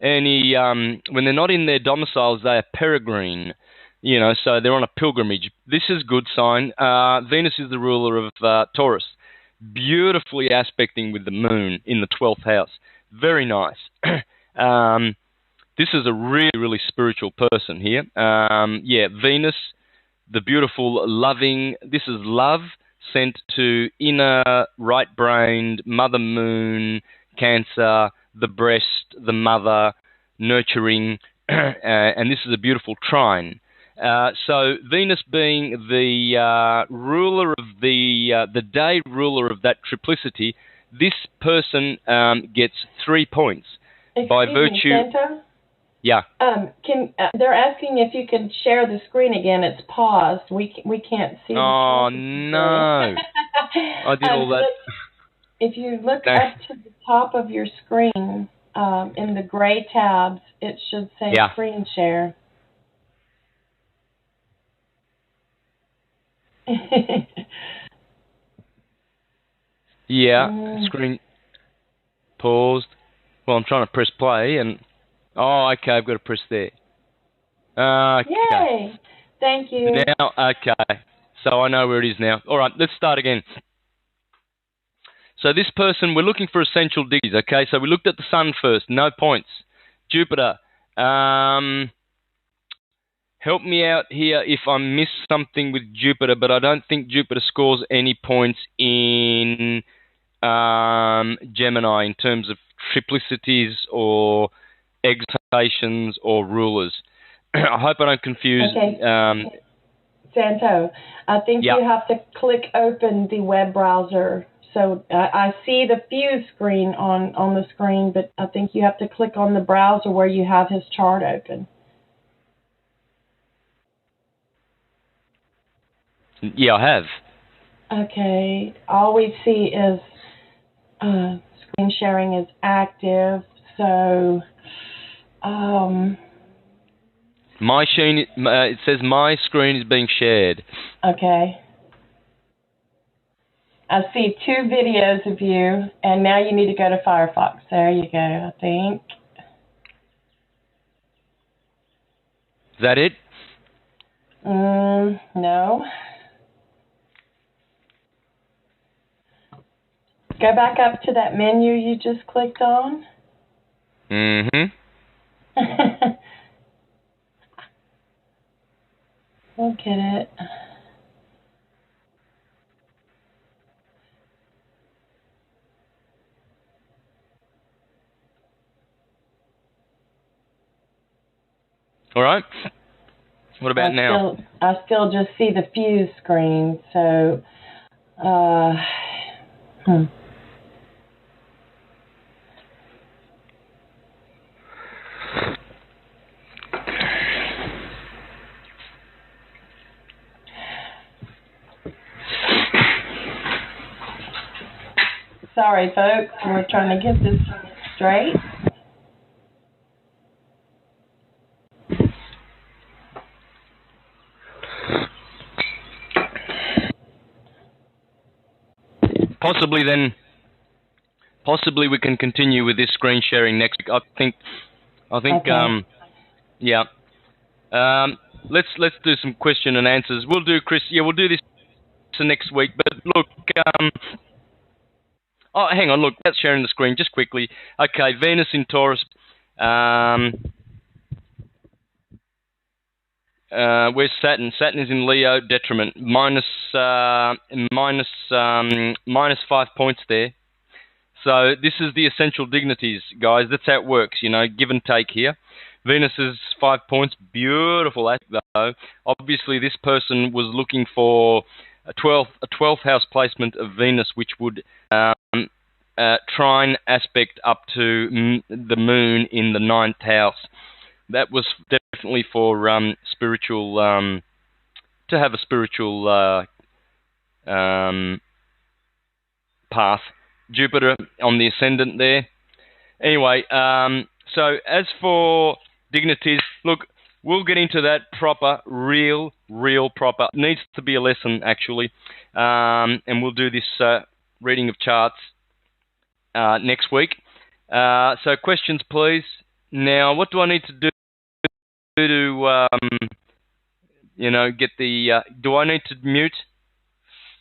when they're not in their domiciles, they are peregrine. So they're on a pilgrimage. This is good sign. Venus is the ruler of Taurus, beautifully aspecting with the moon in the 12th house. Very nice. This is a really, really spiritual person here. Venus, the beautiful, loving. This is love sent to inner, right-brained, Mother Moon, Cancer, the breast, the mother, nurturing, and this is a beautiful trine. So Venus being the ruler of the day ruler of that triplicity, this person gets 3 points. By virtue. Me, Santa? Yeah. They're asking if you can share the screen again? It's paused. We can't see. Oh no! I did all that. If you look up to the top of your screen, in the gray tabs, it should say screen share. Screen paused. Well, I'm trying to press play and... Oh, okay, I've got to press there. Okay. Yay! Thank you. Now, okay. So I know where it is now. All right, let's start again. So this person, we're looking for essential digits, okay? So we looked at the Sun first, no points. Jupiter. Help me out here if I miss something with Jupiter, but I don't think Jupiter scores any points in Gemini in terms of triplicities or exaltations or rulers. I hope I don't confuse. Okay. Santo, I think you have to click open the web browser. So I see the fuse screen on the screen, but I think you have to click on the browser where you have his chart open. Yeah, I have. Okay. All we see is screen sharing is active. So, my screen. It says my screen is being shared. Okay. I see 2 videos of you, and now you need to go to Firefox. There you go, I think. Is that it? No. Go back up to that menu you just clicked on. Mm-hmm. We'll get it. All right. What about now? I still just see the fuse screen, so... Sorry, folks. We're trying to get this straight. Possibly we can continue with this screen sharing next week. I think. Okay. Yeah. Let's do some question and answers. We'll do, Chris. Yeah, we'll do this next week. But look. Oh, hang on. Look, that's sharing the screen just quickly. Okay, Venus in Taurus. Where's Saturn? Saturn is in Leo, detriment. Minus 5 points there. So this is the essential dignities, guys. That's how it works, give and take here. Venus is 5 points. Beautiful aspect, though. Obviously, this person was looking for a 12th house placement of Venus, which would trine aspect up to the moon in the 9th house. That was definitely for spiritual, to have a spiritual path. Jupiter on the ascendant there. Anyway, so as for dignities, look, we'll get into that proper, real proper. It needs to be a lesson, actually. And we'll do this reading of charts next week. So questions, please. Now, what do I need to do to, get the... do I need to mute?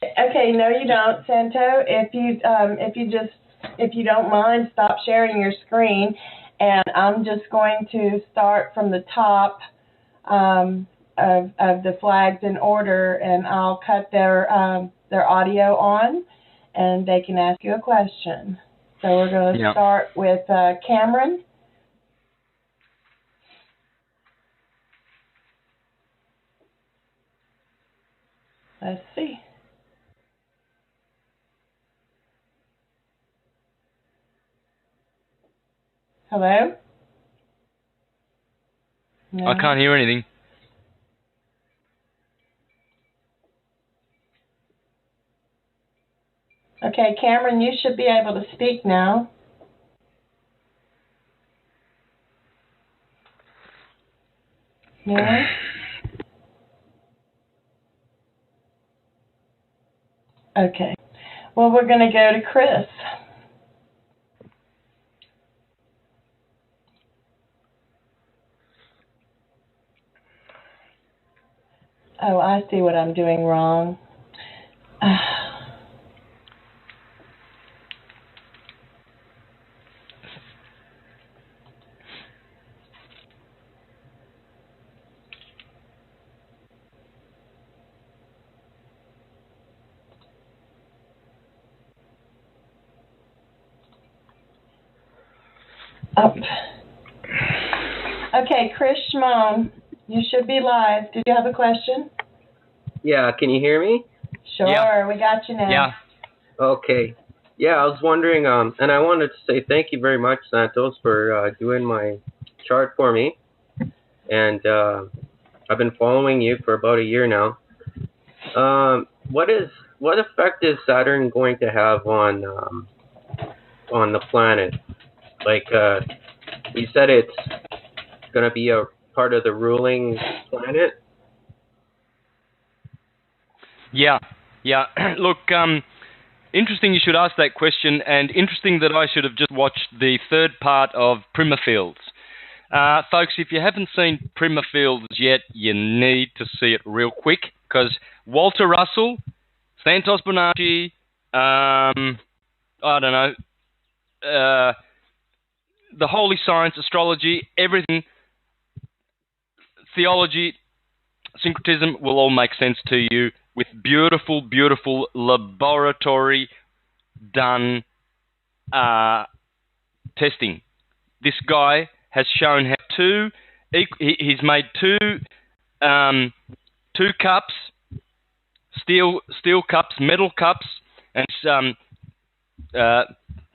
Okay, no, you don't, Santo. If you don't mind, stop sharing your screen, and I'm just going to start from the top of the flags in order, and I'll cut their audio on, and they can ask you a question. So we're going to start with Cameron. Let's see. Hello? No. I can't hear anything. Okay, Cameron, you should be able to speak now. No? Okay. Well, we're going to go to Chris. Oh, I see what I'm doing wrong. Up. Okay, Chris Shimon, you should be live. Did you have a question? Yeah, can you hear me? Sure, we got you now. Yeah. Okay. Yeah, I was wondering, and I wanted to say thank you very much, Santos, for doing my chart for me. And I've been following you for about a year now. What effect is Saturn going to have on the planet? Like, you said it's going to be a part of the ruling planet? Yeah. Look, interesting you should ask that question, and interesting that I should have just watched the third part of Prima Fields. Folks, if you haven't seen Prima Fields yet, you need to see it real quick, because Walter Russell, Santos Bonacci, I don't know, the holy science, astrology, everything, theology, syncretism will all make sense to you with beautiful laboratory-done testing. This guy has shown how he's made two cups, steel cups, metal cups, and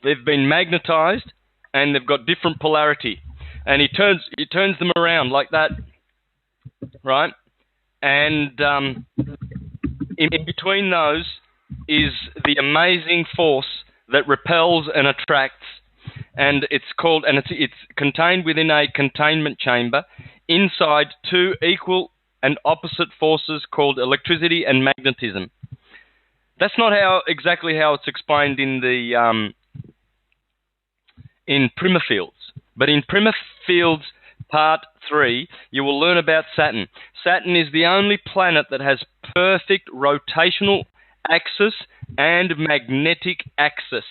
they've been magnetized, and they've got different polarity. And he turns them around like that, right? And in between those is the amazing force that repels and attracts, and it's contained within a containment chamber inside two equal and opposite forces called electricity and magnetism. That's not exactly how it's explained in the in Prima Fields, but in Prima Fields Part 3, you will learn about Saturn. Saturn is the only planet that has perfect rotational axis and magnetic axis.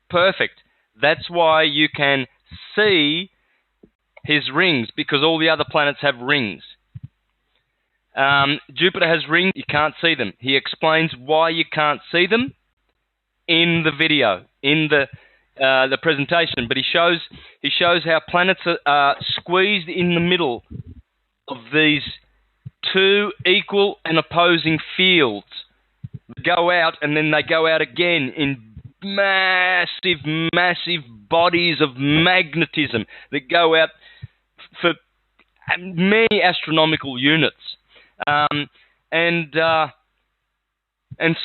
Perfect. That's why you can see his rings, because all the other planets have rings. Jupiter has rings, you can't see them. He explains why you can't see them in the video, in the presentation, but he shows how planets are squeezed in the middle of these two equal and opposing fields. They go out, and then they go out again in massive bodies of magnetism that go out for many astronomical units. And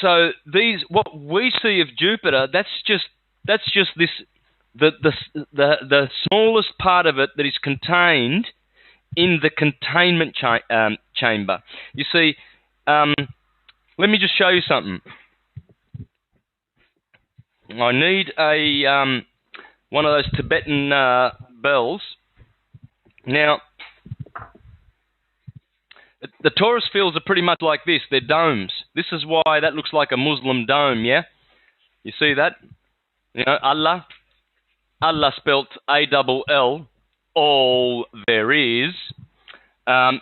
so what we see of Jupiter, that's just this the smallest part of it that is contained in the containment chamber. You see, let me just show you something. I need a one of those Tibetan bells. Now, the torus fields are pretty much like this. They're domes. This is why that looks like a Muslim dome, yeah? You see that? You know, Allah. Allah spelt A-double-L, all there is.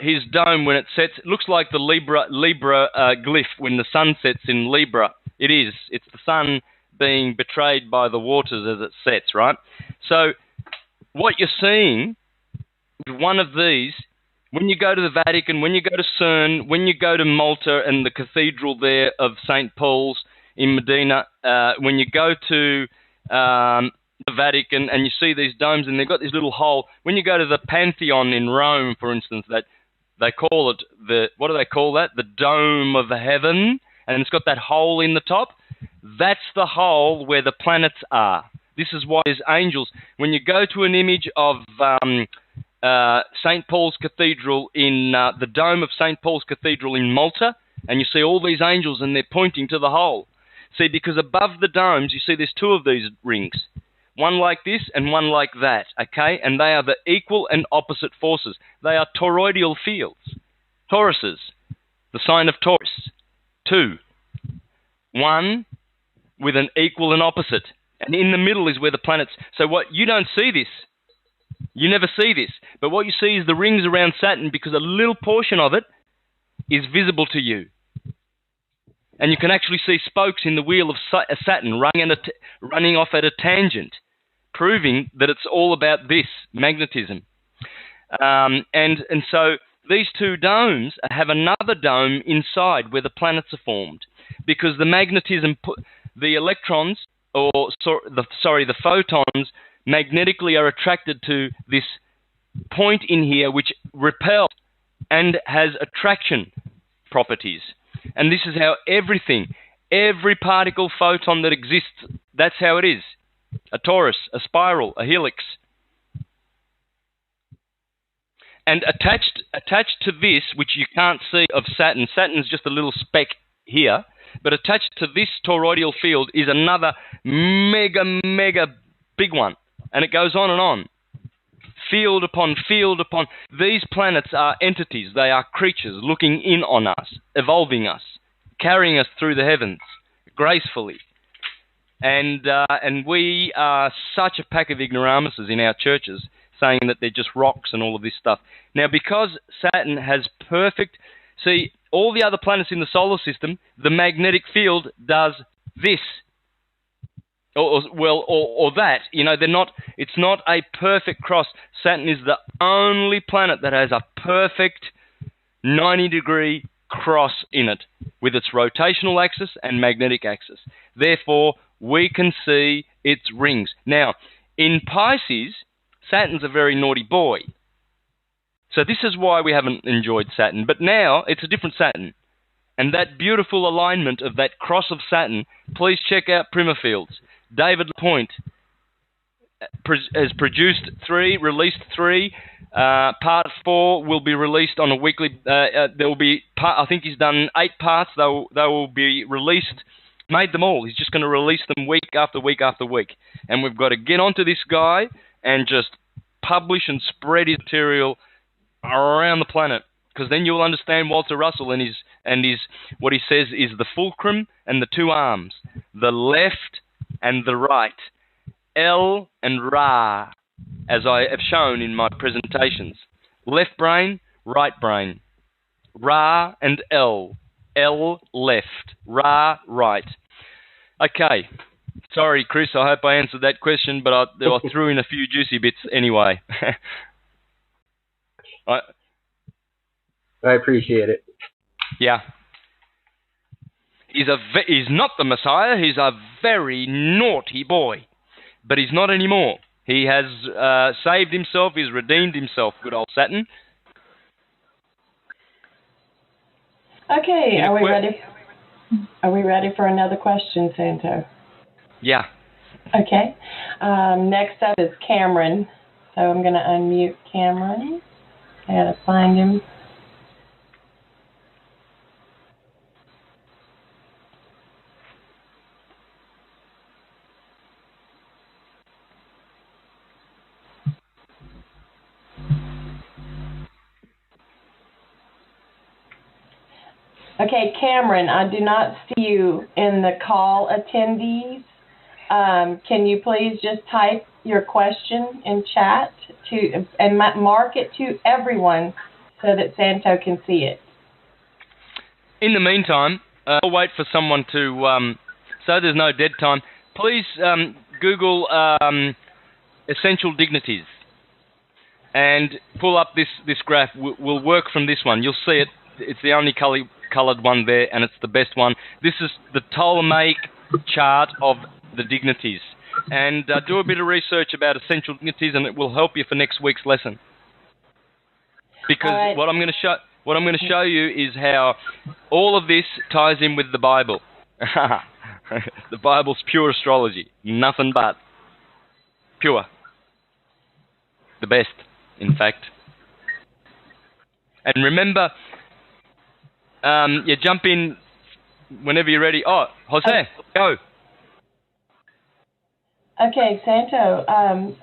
His dome, when it sets, it looks like the Libra glyph when the sun sets in Libra. It is. It's the sun being betrayed by the waters as it sets, right? So what you're seeing with one of these, when you go to the Vatican, when you go to CERN, when you go to Malta and the cathedral there of St. Paul's in Medina, when you go to the Vatican and you see these domes and they've got this little hole. When you go to the Pantheon in Rome, for instance, that they call it what do they call that? The Dome of Heaven, and it's got that hole in the top. That's the hole where the planets are. This is why there's angels. When you go to an image of St. Paul's Cathedral in the dome of St. Paul's Cathedral in Malta, and you see all these angels and they're pointing to the hole. See, because above the domes, you see there's two of these rings. One like this and one like that, okay? And they are the equal and opposite forces. They are toroidal fields. Tauruses, the sign of Taurus. Two. One with an equal and opposite. And in the middle is where the planets... So what you don't see this. You never see this. But what you see is the rings around Saturn because a little portion of it is visible to you. And you can actually see spokes in the wheel of Saturn running off at a tangent, proving that it's all about this, magnetism. And so these two domes have another dome inside where the planets are formed, because the magnetism, the electrons, the photons, magnetically are attracted to this point in here which repels and has attraction properties. And this is how every particle photon that exists, that's how it is. A torus, a spiral, a helix. And attached to this, which you can't see of Saturn, Saturn's just a little speck here, but attached to this toroidal field is another mega big one. And it goes on and on. Field upon field upon. These planets are entities. They are creatures looking in on us, evolving us, carrying us through the heavens gracefully. And we are such a pack of ignoramuses in our churches, saying that they're just rocks and all of this stuff. Now, because Saturn has perfect... See, all the other planets in the solar system, the magnetic field does this. Or that. You know, they're not... It's not a perfect cross. Saturn is the only planet that has a perfect 90-degree cross in it, with its rotational axis and magnetic axis. Therefore, we can see its rings. Now, in Pisces, Saturn's a very naughty boy. So this is why we haven't enjoyed Saturn. But now, it's a different Saturn. And that beautiful alignment of that cross of Saturn, please check out Primafields. David Lapointe has produced 3, released 3. Part 4 will be released on a weekly... there will be... I think he's done 8 parts. They will be released... Made them all. He's just going to release them week after week after week. And we've got to get onto this guy and just publish and spread his material around the planet. Because then you'll understand Walter Russell and his what he says is the fulcrum and the 2 arms. The left and the right. L and Ra, as I have shown in my presentations. Left brain, right brain. Ra and L. L left, Ra right. Okay. Sorry, Chris, I hope I answered that question, but I threw in a few juicy bits anyway. I appreciate it. Yeah. He's not the Messiah. He's a very naughty boy. But he's not anymore. He has saved himself. He's redeemed himself, good old Saturn. Okay, are we ready? Are we ready for another question, Santo? Yeah. Okay. Next up is Cameron. So I'm going to unmute Cameron. I gotta find him. Okay, Cameron, I do not see you in the call attendees. Can you please just type your question in chat and mark it to everyone so that Santo can see it? In the meantime, I'll wait for someone to, so there's no dead time, please Google essential dignities and pull up this graph. We'll work from this one. You'll see it. It's the only coloured one there, and it's the best one. This is the Ptolemaic chart of the dignities. And do a bit of research about essential dignities, and it will help you for next week's lesson. Because right. what I'm going to show you is how all of this ties in with the Bible. The Bible's pure astrology, nothing but pure. The best, in fact. And remember, jump in whenever you're ready. Oh, Jose, go. Okay, Santo,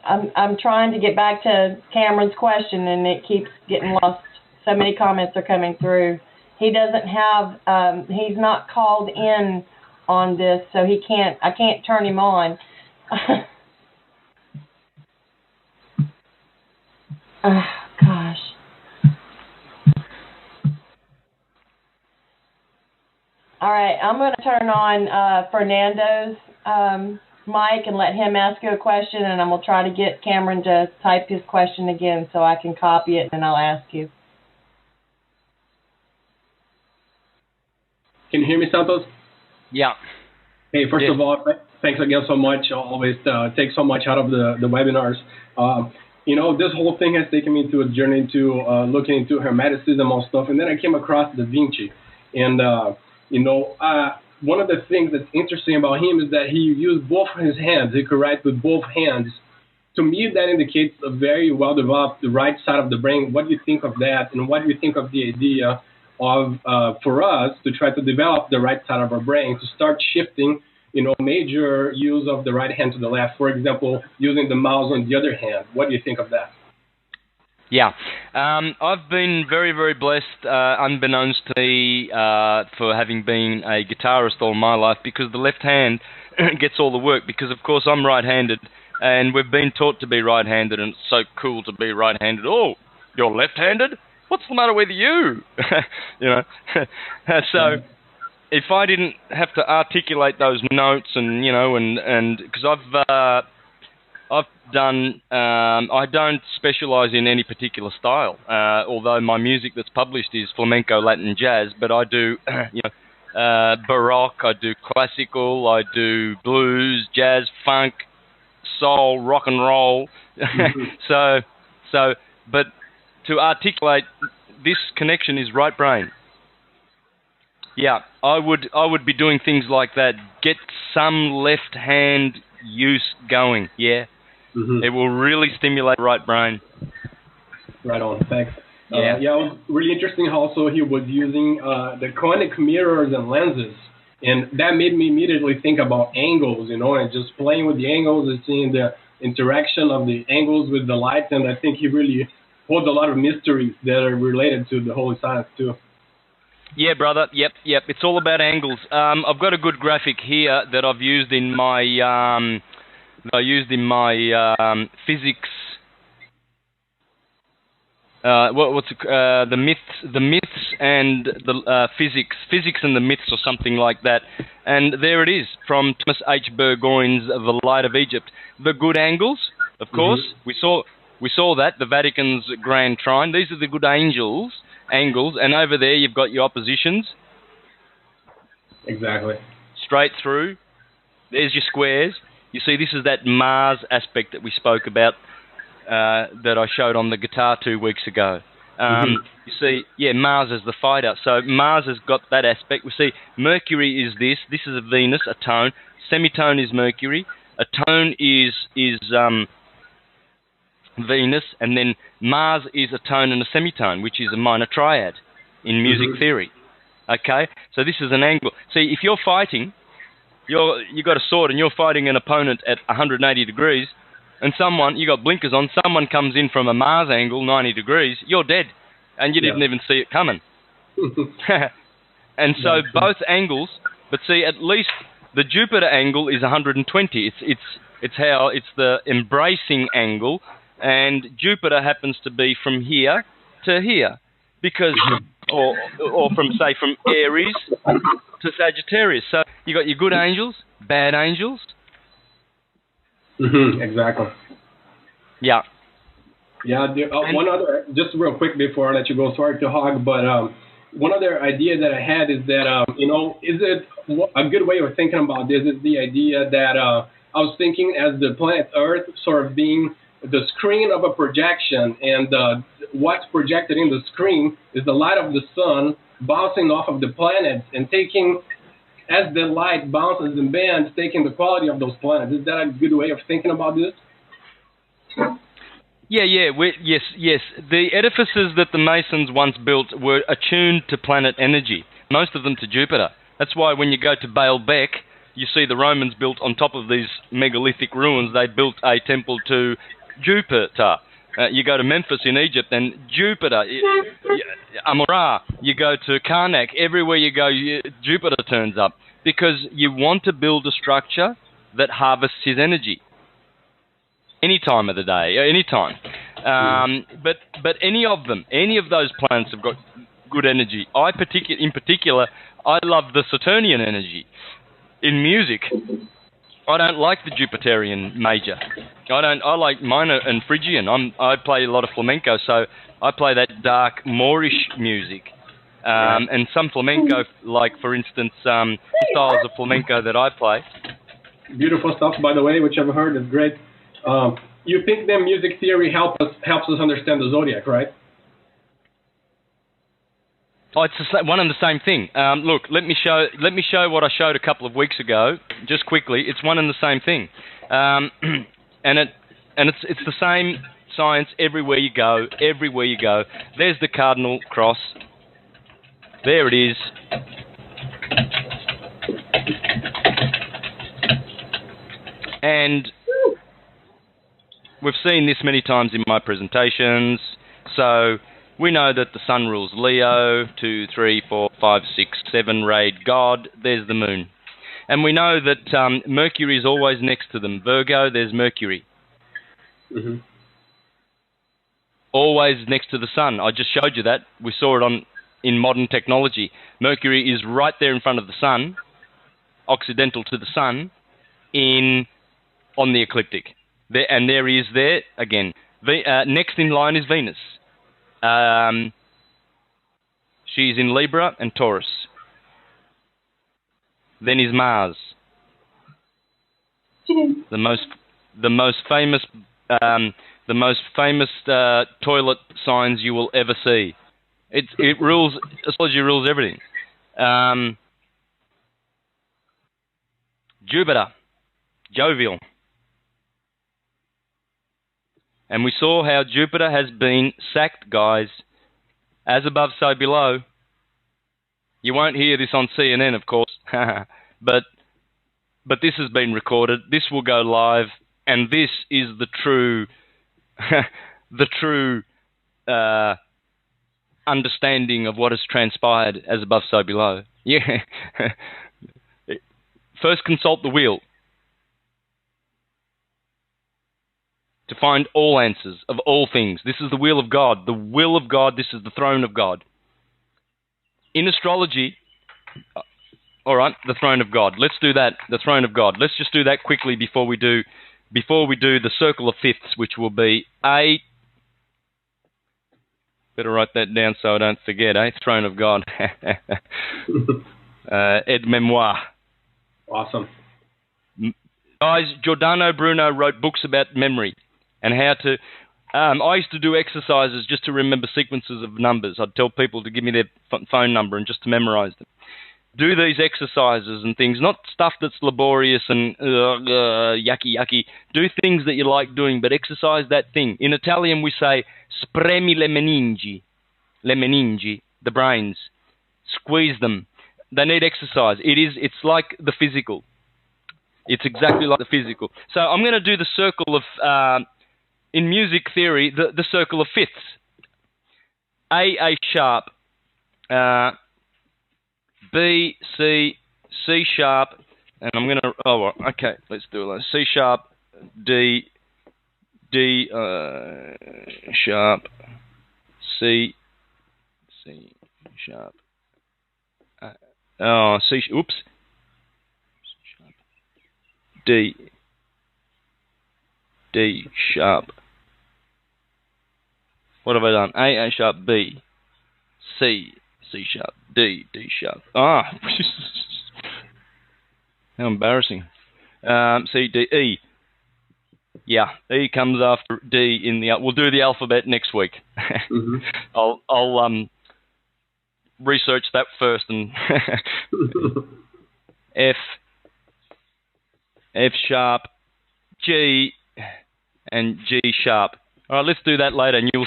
I'm trying to get back to Cameron's question, and it keeps getting lost. So many comments are coming through. He doesn't have, he's not called in on this, so I can't turn him on. Oh, gosh. All right, I'm going to turn on Fernando's mic and let him ask you a question, and I'm going to try to get Cameron to type his question again so I can copy it, and I'll ask you. Can you hear me, Santos? Yeah. Hey, first of all, thanks again so much. I always take so much out of the webinars. This whole thing has taken me to a journey to looking into Hermeticism and stuff, and then I came across Da Vinci. And, one of the things that's interesting about him is that he used both his hands. He could write with both hands. To me, that indicates a very well-developed right side of the brain. What do you think of that? And what do you think of the idea of, for us, to try to develop the right side of our brain, to start shifting, major use of the right hand to the left? For example, using the mouse on the other hand. What do you think of that? Yeah, I've been very, very blessed, unbeknownst to me, for having been a guitarist all my life, because the left hand gets all the work, because, of course, I'm right-handed, and we've been taught to be right-handed, and it's so cool to be right-handed. Oh, you're left-handed? What's the matter with you? So if I didn't have to articulate those notes and because I've done, I don't specialise in any particular style, although my music that's published is flamenco, Latin, jazz, but I do, Baroque, I do classical, I do blues, jazz, funk, soul, rock and roll. Mm-hmm. But to articulate this connection is right brain. Yeah, I would be doing things like that. Get some left hand use going, yeah. Mm-hmm. It will really stimulate right brain. Right on, thanks. Yeah. It was really interesting how also he was using the conic mirrors and lenses. And that made me immediately think about angles, and just playing with the angles and seeing the interaction of the angles with the light. And I think he really holds a lot of mysteries that are related to the holy science too. Yeah, brother. Yep. It's all about angles. I've got a good graphic here that I've used in my physics. The myths and the physics and the myths, or something like that. And there it is, from Thomas H. Burgoyne's The Light of Egypt. The good angles, of course. Mm-hmm. We saw that, the Vatican's Grand Trine. These are the good angles, and over there you've got your oppositions. Exactly. Straight through. There's your squares. You see, this is that Mars aspect that we spoke about, that I showed on the guitar 2 weeks ago. You see, Mars is the fighter. So Mars has got that aspect. We see Mercury is this. This is a Venus, a tone. Semitone is Mercury. A tone is Venus, and then Mars is a tone and a semitone, which is a minor triad in music theory. Okay, so this is an angle. See, if you're fighting, you got a sword and you're fighting an opponent at 180 degrees, and you got blinkers on, someone comes in from a Mars angle, 90 degrees, you're dead, and you didn't even see it coming. And so both angles, but see, at least the Jupiter angle is 120. It's the embracing angle, and Jupiter happens to be from here to here, because or from Aries to Sagittarius. So you got your good angels, bad angels. Exactly. Yeah. Yeah. One other, just real quick before I let you go. Sorry to hog, but one other idea that I had is that is it a good way of thinking about this? Is the idea that I was thinking as the planet Earth sort of being the screen of a projection, and what's projected in the screen is the light of the sun bouncing off of the planets and taking, as the light bounces and bends, taking the quality of those planets. Is that a good way of thinking about this? Yeah. Yes. The edifices that the Masons once built were attuned to planet energy, most of them to Jupiter. That's why when you go to Baalbek, you see the Romans built on top of these megalithic ruins. They built a temple to Jupiter. You go to Memphis in Egypt, and Jupiter, Amon-Ra. You go to Karnak. Everywhere you go, Jupiter turns up, because you want to build a structure that harvests his energy. Any time of the day, any time. But any of those planets have got good energy. In particular, I love the Saturnian energy. In music, I don't like the Jupiterian major. I like minor and Phrygian. I play a lot of flamenco, so I play that dark Moorish music. And some flamenco, like for instance, styles of flamenco that I play. Beautiful stuff, by the way, which I've heard is great. You think that music theory helps us understand the zodiac, right? Oh, it's one and the same thing. Look, let me show what I showed a couple of weeks ago, just quickly. It's one and the same thing, and it's the same science everywhere you go. Everywhere you go, there's the cardinal cross. There it is. And we've seen this many times in my presentations. So we know that the sun rules Leo, 2, 3, 4, 5, 6, 7, raid God. There's the moon. And we know that Mercury is always next to them. Virgo, there's Mercury. Always next to the sun. I just showed you that. We saw it in modern technology. Mercury is right there in front of the sun, occidental to the sun, on the ecliptic. There he is there again. Next in line is Venus. She's in Libra and Taurus. Then is Mars. The most famous toilet signs you will ever see. It rules. Astrology rules everything. Jupiter, jovial. And we saw how Jupiter has been sacked, guys. As above, so below. You won't hear this on CNN, of course, but this has been recorded. This will go live, and this is the true, understanding of what has transpired as above, so below. Yeah. First, consult the wheel to find all answers of all things. This is the wheel of God. The will of God. This is the throne of God. In astrology, all right, the throne of God. Let's do that. The throne of God. Let's just do that quickly before we do the circle of fifths, which will be a. Better write that down so I don't forget. Throne of God. Aide memoire. Awesome. Guys, Giordano Bruno wrote books about memory and how to. I used to do exercises just to remember sequences of numbers. I'd tell people to give me their phone number and just to memorize them. Do these exercises and things, not stuff that's laborious and yucky. Do things that you like doing, but exercise that thing. In Italian, we say spremi le meningi, the brains. Squeeze them. They need exercise. It's like the physical. It's exactly like the physical. So I'm going to do the circle of, in music theory, the circle of fifths. A sharp, B, C, C sharp, and I'm going to, okay, let's do it. C sharp, D, sharp, C sharp, oops, D sharp. What have I done? A sharp, B, C sharp, D sharp. How embarrassing. C, D, E. Yeah, E comes after D in the. We'll do the alphabet next week. Mm-hmm. I'll research that first and F sharp, G, and G sharp. All right, let's do that later, and you'll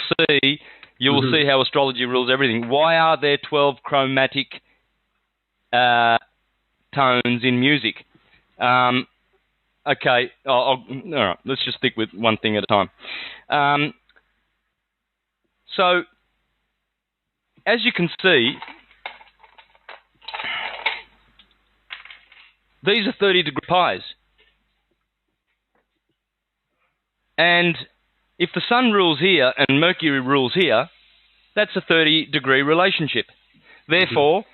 see how astrology rules everything. Why are there 12 chromatic tones in music? Okay, all right, let's just stick with one thing at a time. So, as you can see, these are 30-degree pies. And if the Sun rules here and Mercury rules here, that's a 30-degree relationship. Therefore,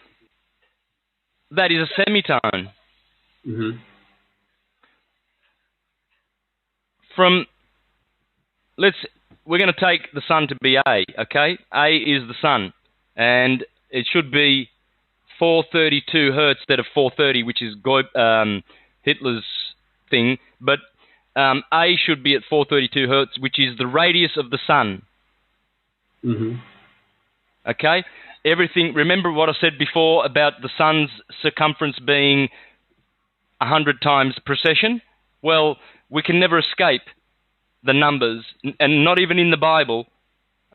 that is a semitone. Mm-hmm. We're going to take the Sun to be A, okay? A is the Sun, and it should be 432 hertz instead of 430, which is Hitler's thing, but A should be at 432 hertz, which is the radius of the Sun. Mm-hmm. Okay? Everything. Remember what I said before about the Sun's circumference being 100 times precession? Well, we can never escape the numbers, and not even in the Bible.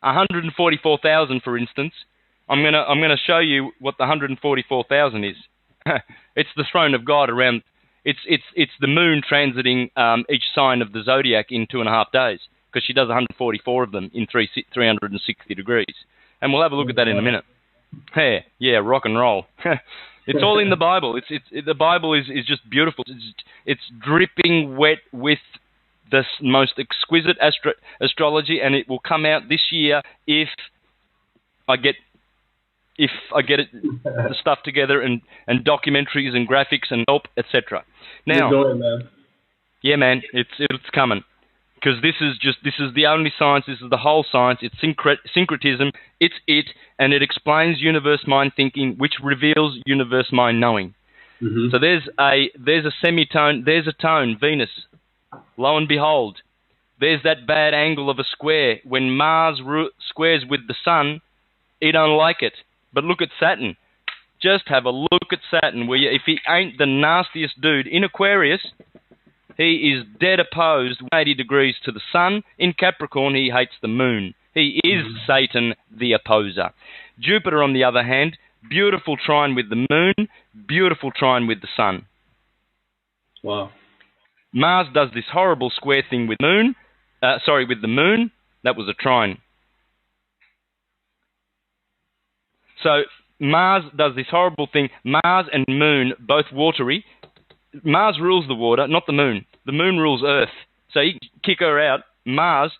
144,000, for instance. I'm gonna show you what the 144,000 is. It's the throne of God around. It's the moon transiting each sign of the zodiac in 2.5 days, because she does 144 of them in 360 degrees. And we'll have a look at that in a minute. Hey, yeah, rock and roll. It's all in the Bible. The Bible is just beautiful. It's dripping wet with the most exquisite astrology, and it will come out this year if I get the stuff together and documentaries and graphics and help, etc. Now, you're going, man. Yeah, man, it's coming, because this is the only science. This is the whole science. It's syncretism. And it explains universe mind thinking, which reveals universe mind knowing. Mm-hmm. So there's a semitone. There's a tone, Venus. Lo and behold, there's that bad angle of a square. When Mars squares with the Sun, he don't like it. But look at Saturn. Just have a look at Saturn. If he ain't the nastiest dude in Aquarius, he is dead opposed 80 degrees to the Sun. In Capricorn, he hates the Moon. He is Satan, the opposer. Jupiter, on the other hand, beautiful trine with the Moon, beautiful trine with the Sun. Wow. Mars does this horrible square thing with the Moon. That was a trine. So Mars does this horrible thing. Mars and Moon, both watery. Mars rules the water, not the Moon. The Moon rules Earth. So he kick her out. Mars,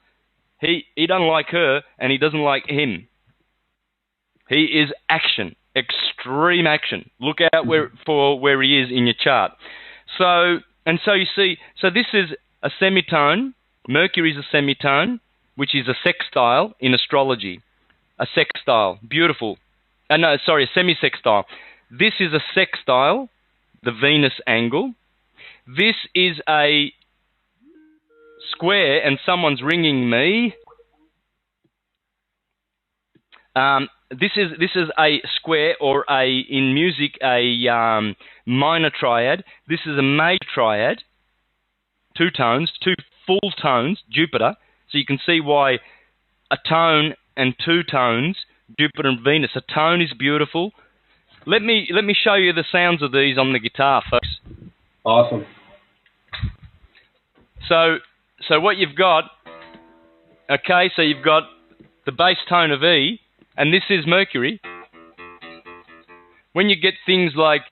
he doesn't like her, and he doesn't like him. He is action, extreme action. Look out for where he is in your chart. So you see, so this is a semitone. Mercury is a semitone, which is a sextile in astrology. A sextile, beautiful. A semisextile. This is a sextile, the Venus angle. This is a square, and someone's ringing me. this is a square, or in music a minor triad. This is a major triad, 2 tones, 2 full tones, Jupiter. So you can see why a tone and 2 tones, Jupiter and Venus. A tone is beautiful. Let me show you the sounds of these on the guitar, folks. Awesome. So what you've got, okay, so you've got the bass tone of E, and this is Mercury. When you get things like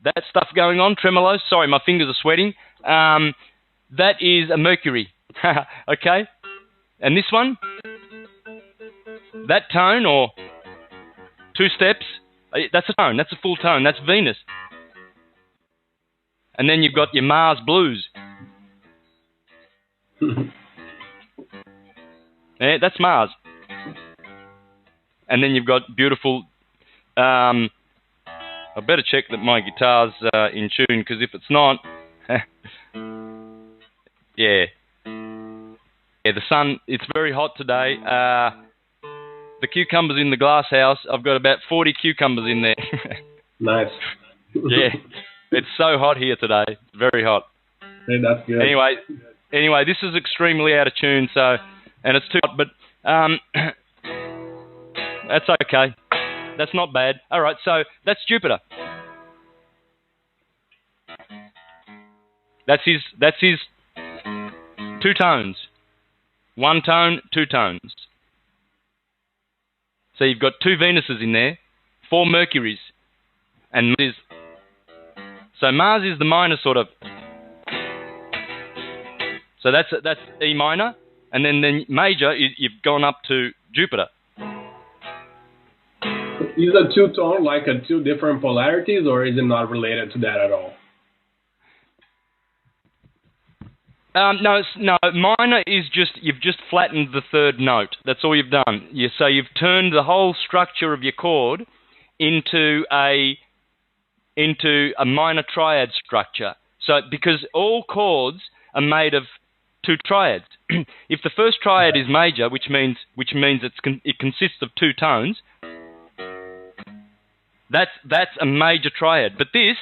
that stuff going on, tremolos, sorry, my fingers are sweating, that is a Mercury, okay? And this one, that tone, or 2 steps, that's a tone, that's a full tone, that's Venus. And then you've got your Mars blues. Yeah, that's Mars. And then you've got beautiful... I better check that my guitar's in tune, because if it's not... yeah. Yeah, the sun, it's very hot today. The cucumbers in the glass house, I've got about 40 cucumbers in there. Nice. Yeah. It's so hot here today. It's very hot. Hey, that's good. Anyway, this is extremely out of tune, so, and it's too hot, but that's okay. That's not bad. All right, so that's Jupiter. That's his 2 tones. 1 tone, 2 tones. So you've got 2 Venuses in there, 4 Mercuries, and so Mars is the minor sort of. So that's E minor, and then major, you've gone up to Jupiter. Is a 2-tone like 2 different polarities, or is it not related to that at all? No, minor is you've just flattened the 3rd note. That's all you've done. So you've turned the whole structure of your chord into a minor triad structure. So because all chords are made of 2 triads. If the first triad is major, which means it consists of 2 tones, that's a major triad. But this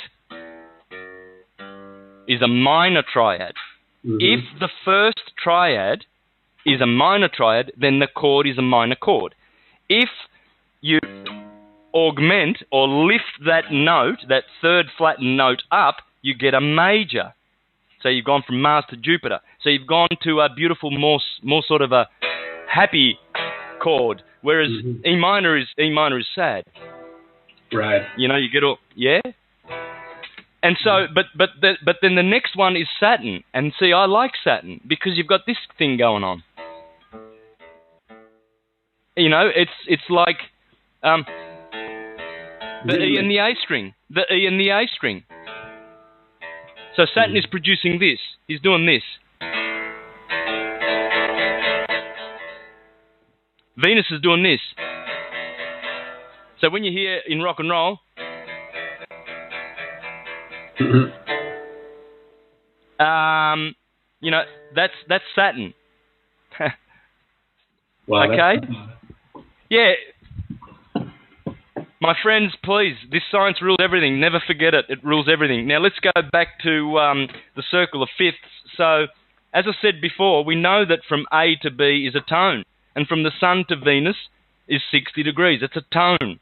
is a minor triad. Mm-hmm. If the first triad is a minor triad, then the chord is a minor chord. If you augment or lift that note, that 3rd flattened note up, you get a major. So you've gone from Mars to Jupiter. So you've gone to a beautiful, more sort of a happy chord, whereas mm-hmm. E minor is sad. Right. You know, you get all, yeah. And so, but then the next one is Saturn, and see, I like Saturn because you've got this thing going on. You know, it's like the E and the A string, So Saturn is producing this. He's doing this. Venus is doing this. So when you hear in rock and roll, you know, that's Saturn. Wow, okay? Yeah. My friends, please, this science rules everything. Never forget it. It rules everything. Now, let's go back to the circle of fifths. So, as I said before, we know that from A to B is a tone. And from the Sun to Venus is 60 degrees. It's a tone.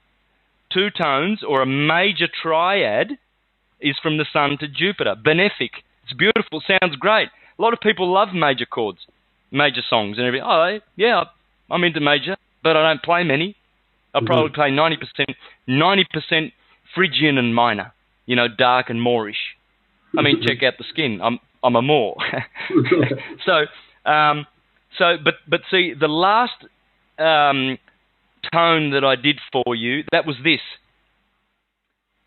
2 tones, or a major triad, is from the Sun to Jupiter. Benefic. It's beautiful. Sounds great. A lot of people love major chords, major songs and everything. Oh, yeah, I'm into major, but I don't play many. I'll probably play 90% Phrygian and minor, you know, dark and Moorish. I mean, check out the skin. I'm a Moor. But see, the last tone that I did for you, that was this.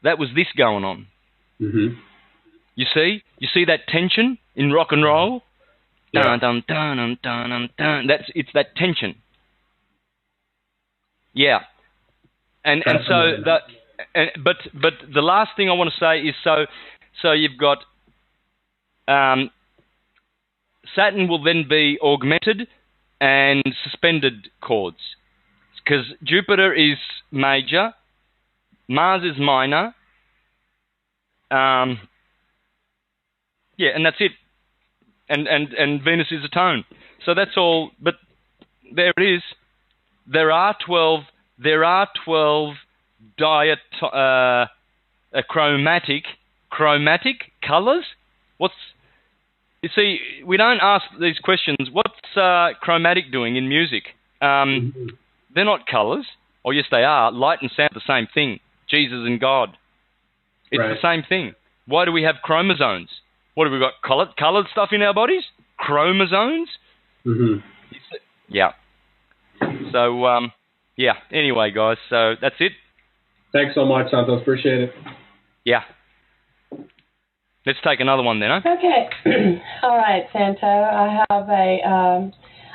That was this going on. Mm-hmm. You see that tension in rock and roll? Yeah. Dun dun dun dun dun dun. It's that tension. Yeah. And so but the last thing I want to say is so you've got Saturn will then be augmented and suspended chords. Because Jupiter is major, Mars is minor, and that's it. And Venus is a tone. So that's all. But there it is. There are 12 chromatic colors. You see, we don't ask these questions. What's chromatic doing in music? They're not colors. Oh, yes, they are. Light and sound are the same thing. Jesus and God. It's the same thing. Why do we have chromosomes? What have we got? Colored stuff in our bodies? Chromosomes? Yeah. So, anyway, guys, so that's it. Thanks so much, Santos. Appreciate it. Yeah. Let's take another one then, huh? Okay. All right, Santo. I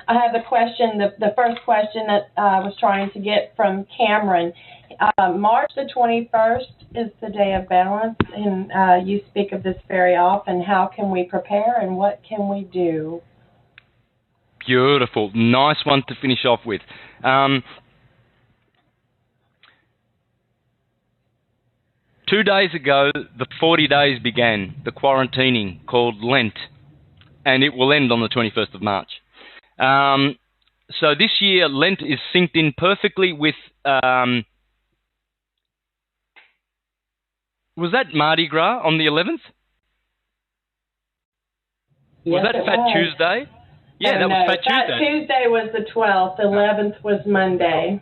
have a question. The first question that I was trying to get from Cameron. March the 21st is the day of balance, and you speak of this very often. How can we prepare, and what can we do? Beautiful. Nice one to finish off with. 2 days ago, the 40 days began, the quarantining called Lent, and it will end on the 21st of March. So this year, Lent is synced in perfectly with, was that Mardi Gras on the 11th? Yes, was that Fat Tuesday? Yeah, that was Fat Tuesday. Fat Tuesday was the 12th, 11th was Monday.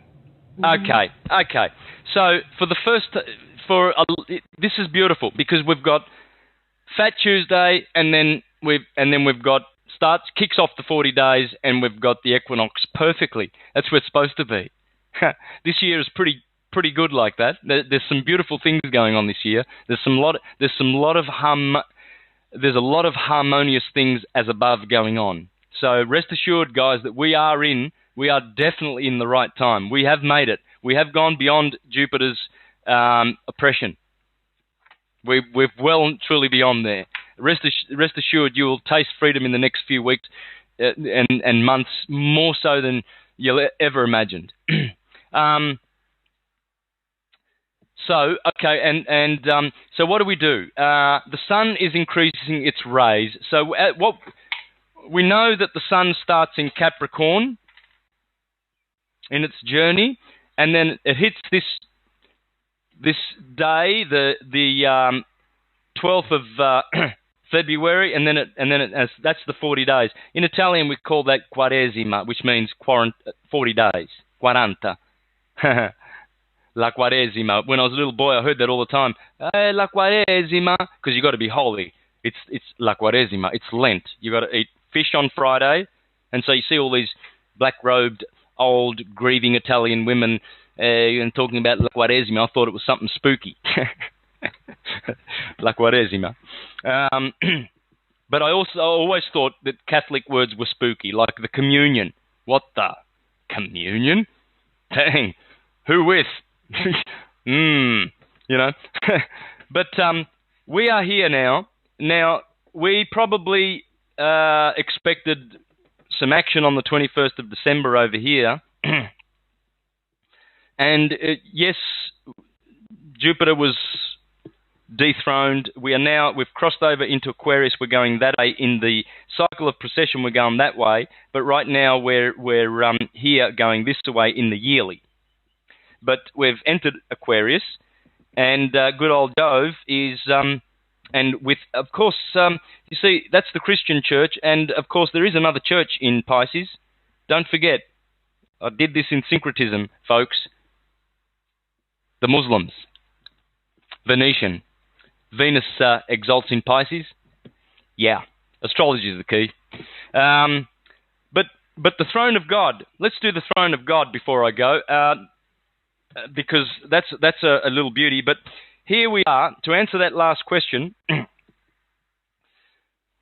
Okay. So for the first... this is beautiful because we've got Fat Tuesday and then we've got kicks off the 40 days and we've got the equinox perfectly. That's where it's supposed to be. This year is pretty good like that. There's some beautiful things going on this year. There's a lot of harmonious things as above going on. So rest assured, guys, that we are definitely in the right time. We have made it. We have gone beyond Jupiter's oppression. We're well and truly beyond there. Rest assured, you will taste freedom in the next few weeks and months, more so than you'll ever imagined. So what do we do? The sun is increasing its rays. So what we know that the sun starts in Capricorn in its journey, and then it hits this day, the 12th of February, and then that's the 40 days. In Italian, we call that Quaresima, which means 40 days. 40. La Quaresima. When I was a little boy, I heard that all the time. La Quaresima, because you got to be holy. It's La Quaresima. It's Lent. You got to eat fish on Friday, and so you see all these black-robed, old, grieving Italian women and talking about La Quaresima. I thought it was something spooky. La Quaresima. But I always thought that Catholic words were spooky, like the communion. What the? Communion? Dang. Who with? You know. But we are here now. Now, we probably expected some action on the 21st of December over here. And yes, Jupiter was dethroned. We've crossed over into Aquarius. We're going that way in the cycle of precession. We're going that way, but right now we're here going this way in the yearly. But we've entered Aquarius, and good old Jove is, and with, of course, you see, that's the Christian church, and of course there is another church in Pisces. Don't forget, I did this in syncretism, folks. The Muslims, Venetian. Venus exalts in Pisces. Yeah, astrology is the key. But the throne of God. Let's do the throne of God before I go, because that's a little beauty. But here we are to answer that last question.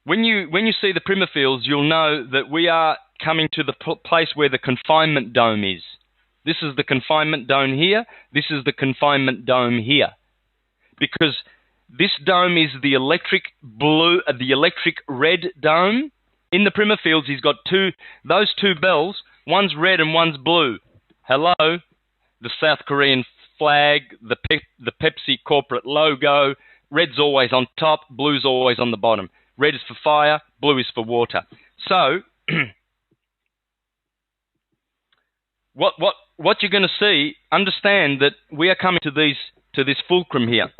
When you see the Prima fields, you'll know that we are coming to the place where the confinement dome is. This is the confinement dome here. This is the confinement dome here, because this dome is the electric blue, the electric red dome, In the primer fields, he's got those two bells. One's red and one's blue. Hello, the South Korean flag, the Pepsi corporate logo. Red's always on top, blue's always on the bottom. Red is for fire, blue is for water. So, what you're going to see, understand that we are coming to this fulcrum here.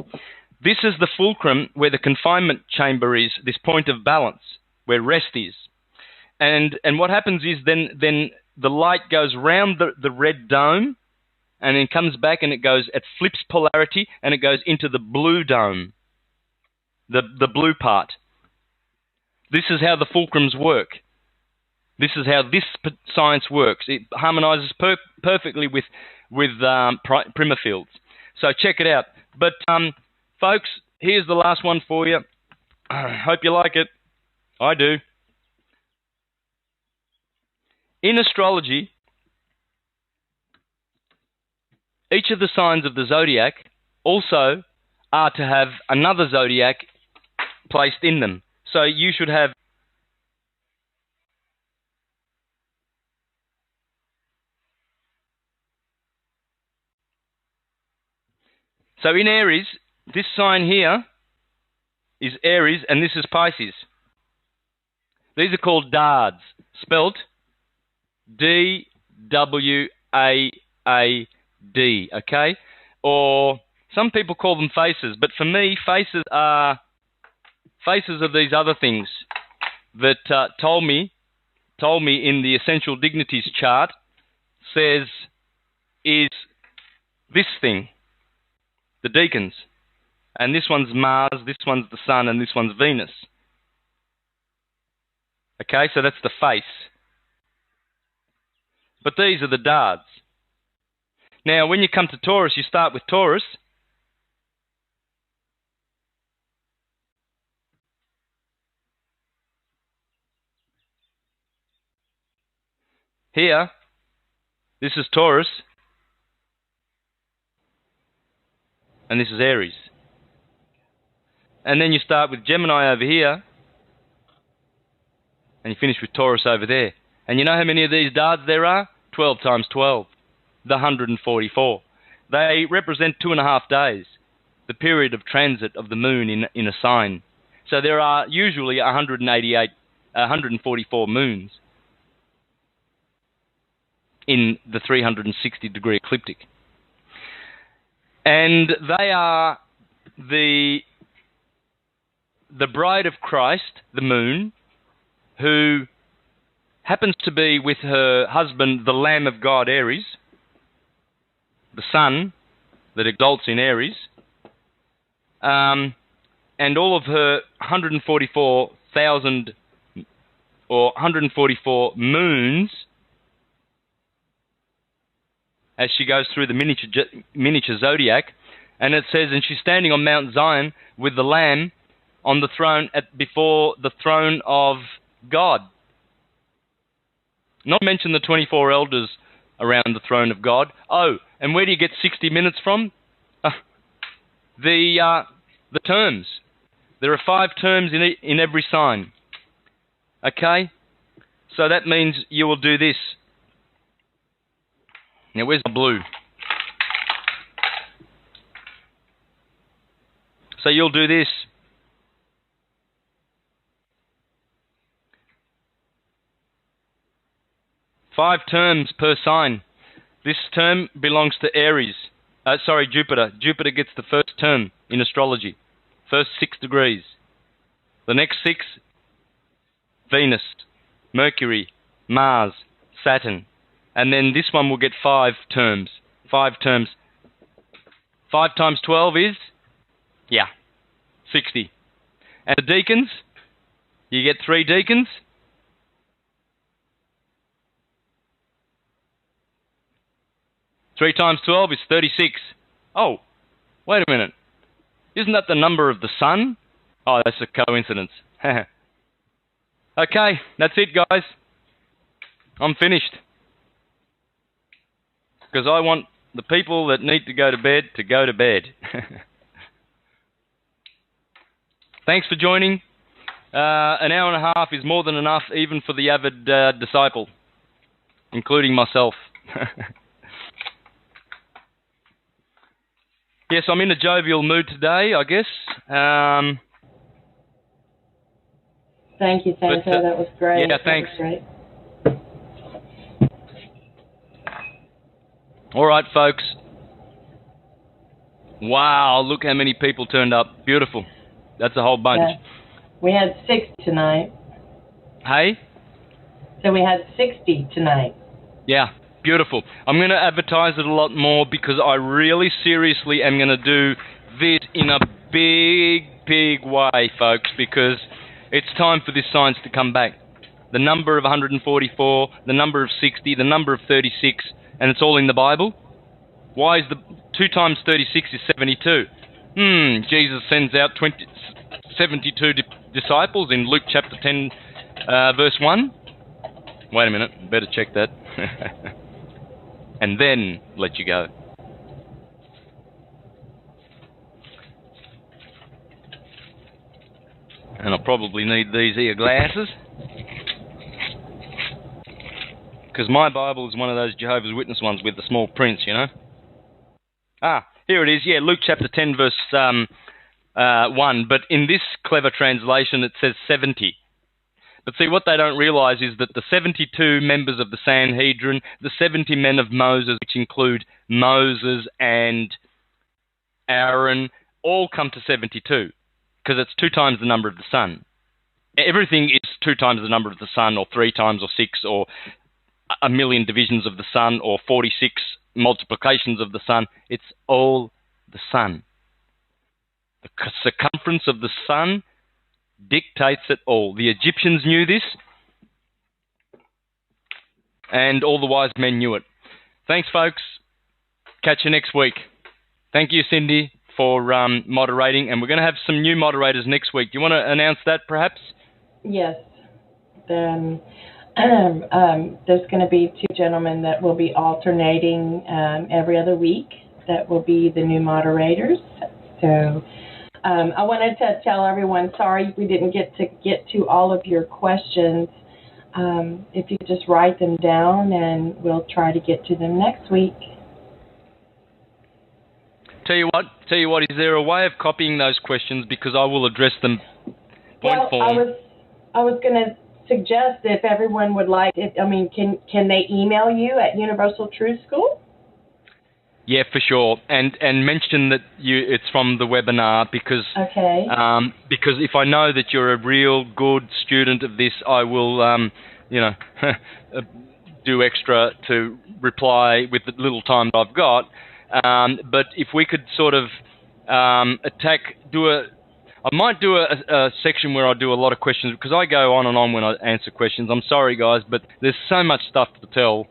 This is the fulcrum where the confinement chamber is, this point of balance, where rest is. And what happens is then the light goes round the red dome, and then comes back and it flips polarity, and it goes into the blue dome, the blue part. This is how the fulcrums work. This is how this science works. It harmonizes perfectly with primer fields. So check it out. But folks, here's the last one for you. Hope you like it. I do. In astrology, each of the signs of the zodiac also are to have another zodiac placed in them. So you should have in Aries, this sign here is Aries and this is Pisces. These are called dards, spelt D-W-A-A-D, okay? Or some people call them faces, but for me, faces are these other things that told me in the Essential Dignities chart is this thing, the deacons. And this one's Mars, this one's the Sun, and this one's Venus. Okay, so that's the face. But these are the dards. Now, when you come to Taurus, you start with Taurus. Here, this is Taurus. And this is Aries. And then you start with Gemini over here. And you finish with Taurus over there. And you know how many of these dards there are? 12 times 12. The 144. They represent 2.5 days. The period of transit of the moon in a sign. So there are usually 144 moons in the 360-degree ecliptic. And they are the bride of Christ, the moon, who happens to be with her husband, the Lamb of God, Aries, the sun that exalts in Aries, and all of her 144,000 or 144 moons as she goes through the miniature zodiac. And it says, and she's standing on Mount Zion with the Lamb on the throne before the throne of God. Not mention the 24 elders around the throne of God. Oh, and where do you get 60 minutes from? The terms. There are 5 terms in every sign. Okay? So that means you will do this. Now, where's my blue? So you'll do this. Five terms per sign. This term belongs to Aries. Jupiter. Jupiter gets the first term in astrology. First 6 degrees. The next 6, Venus, Mercury, Mars, Saturn. And then this one will get 5 terms. 5 terms. 5 times 12 is? 60. And the deacons? You get 3 deacons. 3 times 12 is 36. Oh, wait a minute. Isn't that the number of the sun? Oh, that's a coincidence. Okay, that's it, guys. I'm finished. Because I want the people that need to go to bed. Thanks for joining. an hour and a half is more than enough, even for the avid disciple, including myself. Yes, I'm in a jovial mood today, I guess. Thank you, Santo. That was great. Yeah, thanks. That was great. All right, folks. Wow, look how many people turned up. Beautiful. That's a whole bunch. Yeah. We had 60 tonight. Hey? So we had 60 tonight. Yeah, beautiful. I'm going to advertise it a lot more because I really seriously am going to do this in a big, big way, folks, because it's time for this science to come back. The number of 144, the number of 60, the number of 36, and it's all in the Bible. Why is the 2 times 36 is 72? Jesus sends out 72 disciples in Luke chapter 10, verse 1. Wait a minute, better check that. And then let you go. And I'll probably need these here glasses, because my Bible is one of those Jehovah's Witness ones with the small prints, you know. Here it is. Yeah, Luke chapter 10, verse 1. But in this clever translation, it says 70. But see, what they don't realize is that the 72 members of the Sanhedrin, the 70 men of Moses, which include Moses and Aaron, all come to 72, because it's 2 times the number of the sun. Everything is 2 times the number of the sun, or 3 times, or 6, or a million divisions of the sun, or 46 multiplications of the sun. It's all the sun. The circumference of the sun dictates it all. The Egyptians knew this, and all the wise men knew it. Thanks, folks. Catch you next week. Thank you, Cindy, for moderating, and we're going to have some new moderators next week. Do you want to announce that, perhaps? Yes. There's going to be 2 gentlemen that will be alternating every other week. That will be the new moderators. So I wanted to tell everyone, sorry we didn't get to all of your questions. If you could just write them down, and we'll try to get to them next week. Tell you what, is there a way of copying those questions, because I will address them point form? I was going to suggest, if everyone would like it, can they email you at Universal Truth School? Yeah, for sure, and mention that it's from the webinar, because because if I know that you're a real good student of this, I will do extra to reply with the little time I've got. But if we could sort of I might do a section where I do a lot of questions, because I go on and on when I answer questions. I'm sorry, guys, but there's so much stuff to tell.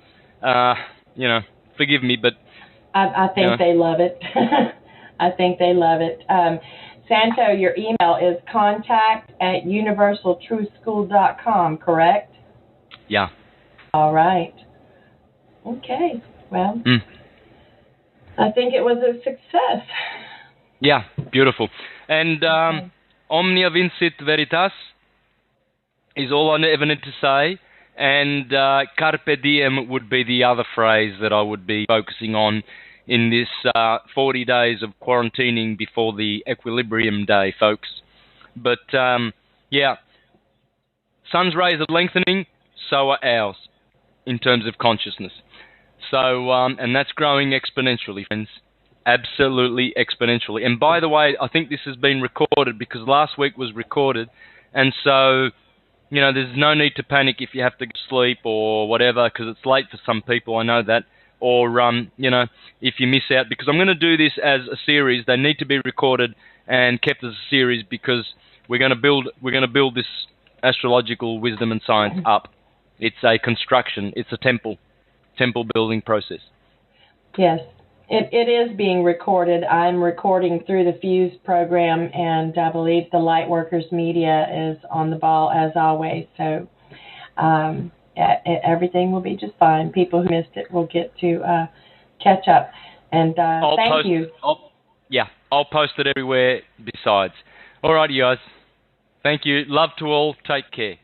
Forgive me, but I think they love it. I think they love it. Santo, your email is contact@universaltruthschool.com, correct? Yeah. All right. Okay. Well, I think it was a success. Yeah, beautiful. And omnia vincit veritas is all I ever need to say. And carpe diem would be the other phrase that I would be focusing on in this 40 days of quarantining before the equilibrium day, folks. But, sun's rays are lengthening, so are ours, in terms of consciousness. So, and that's growing exponentially, friends. Absolutely exponentially. And by the way, I think this has been recorded, because last week was recorded, and so there's no need to panic if you have to sleep or whatever, because it's late for some people, I know that. Or, if you miss out, because I'm going to do this as a series. They need to be recorded and kept as a series, because we're going to build this astrological wisdom and science up. It's a construction. It's a temple building process. Yes. It is being recorded. I'm recording through the Fuse program, and I believe the Lightworkers Media is on the ball as always. So everything will be just fine. People who missed it will get to catch up. And thank you. I'll post it everywhere besides. All right, you guys. Thank you. Love to all. Take care.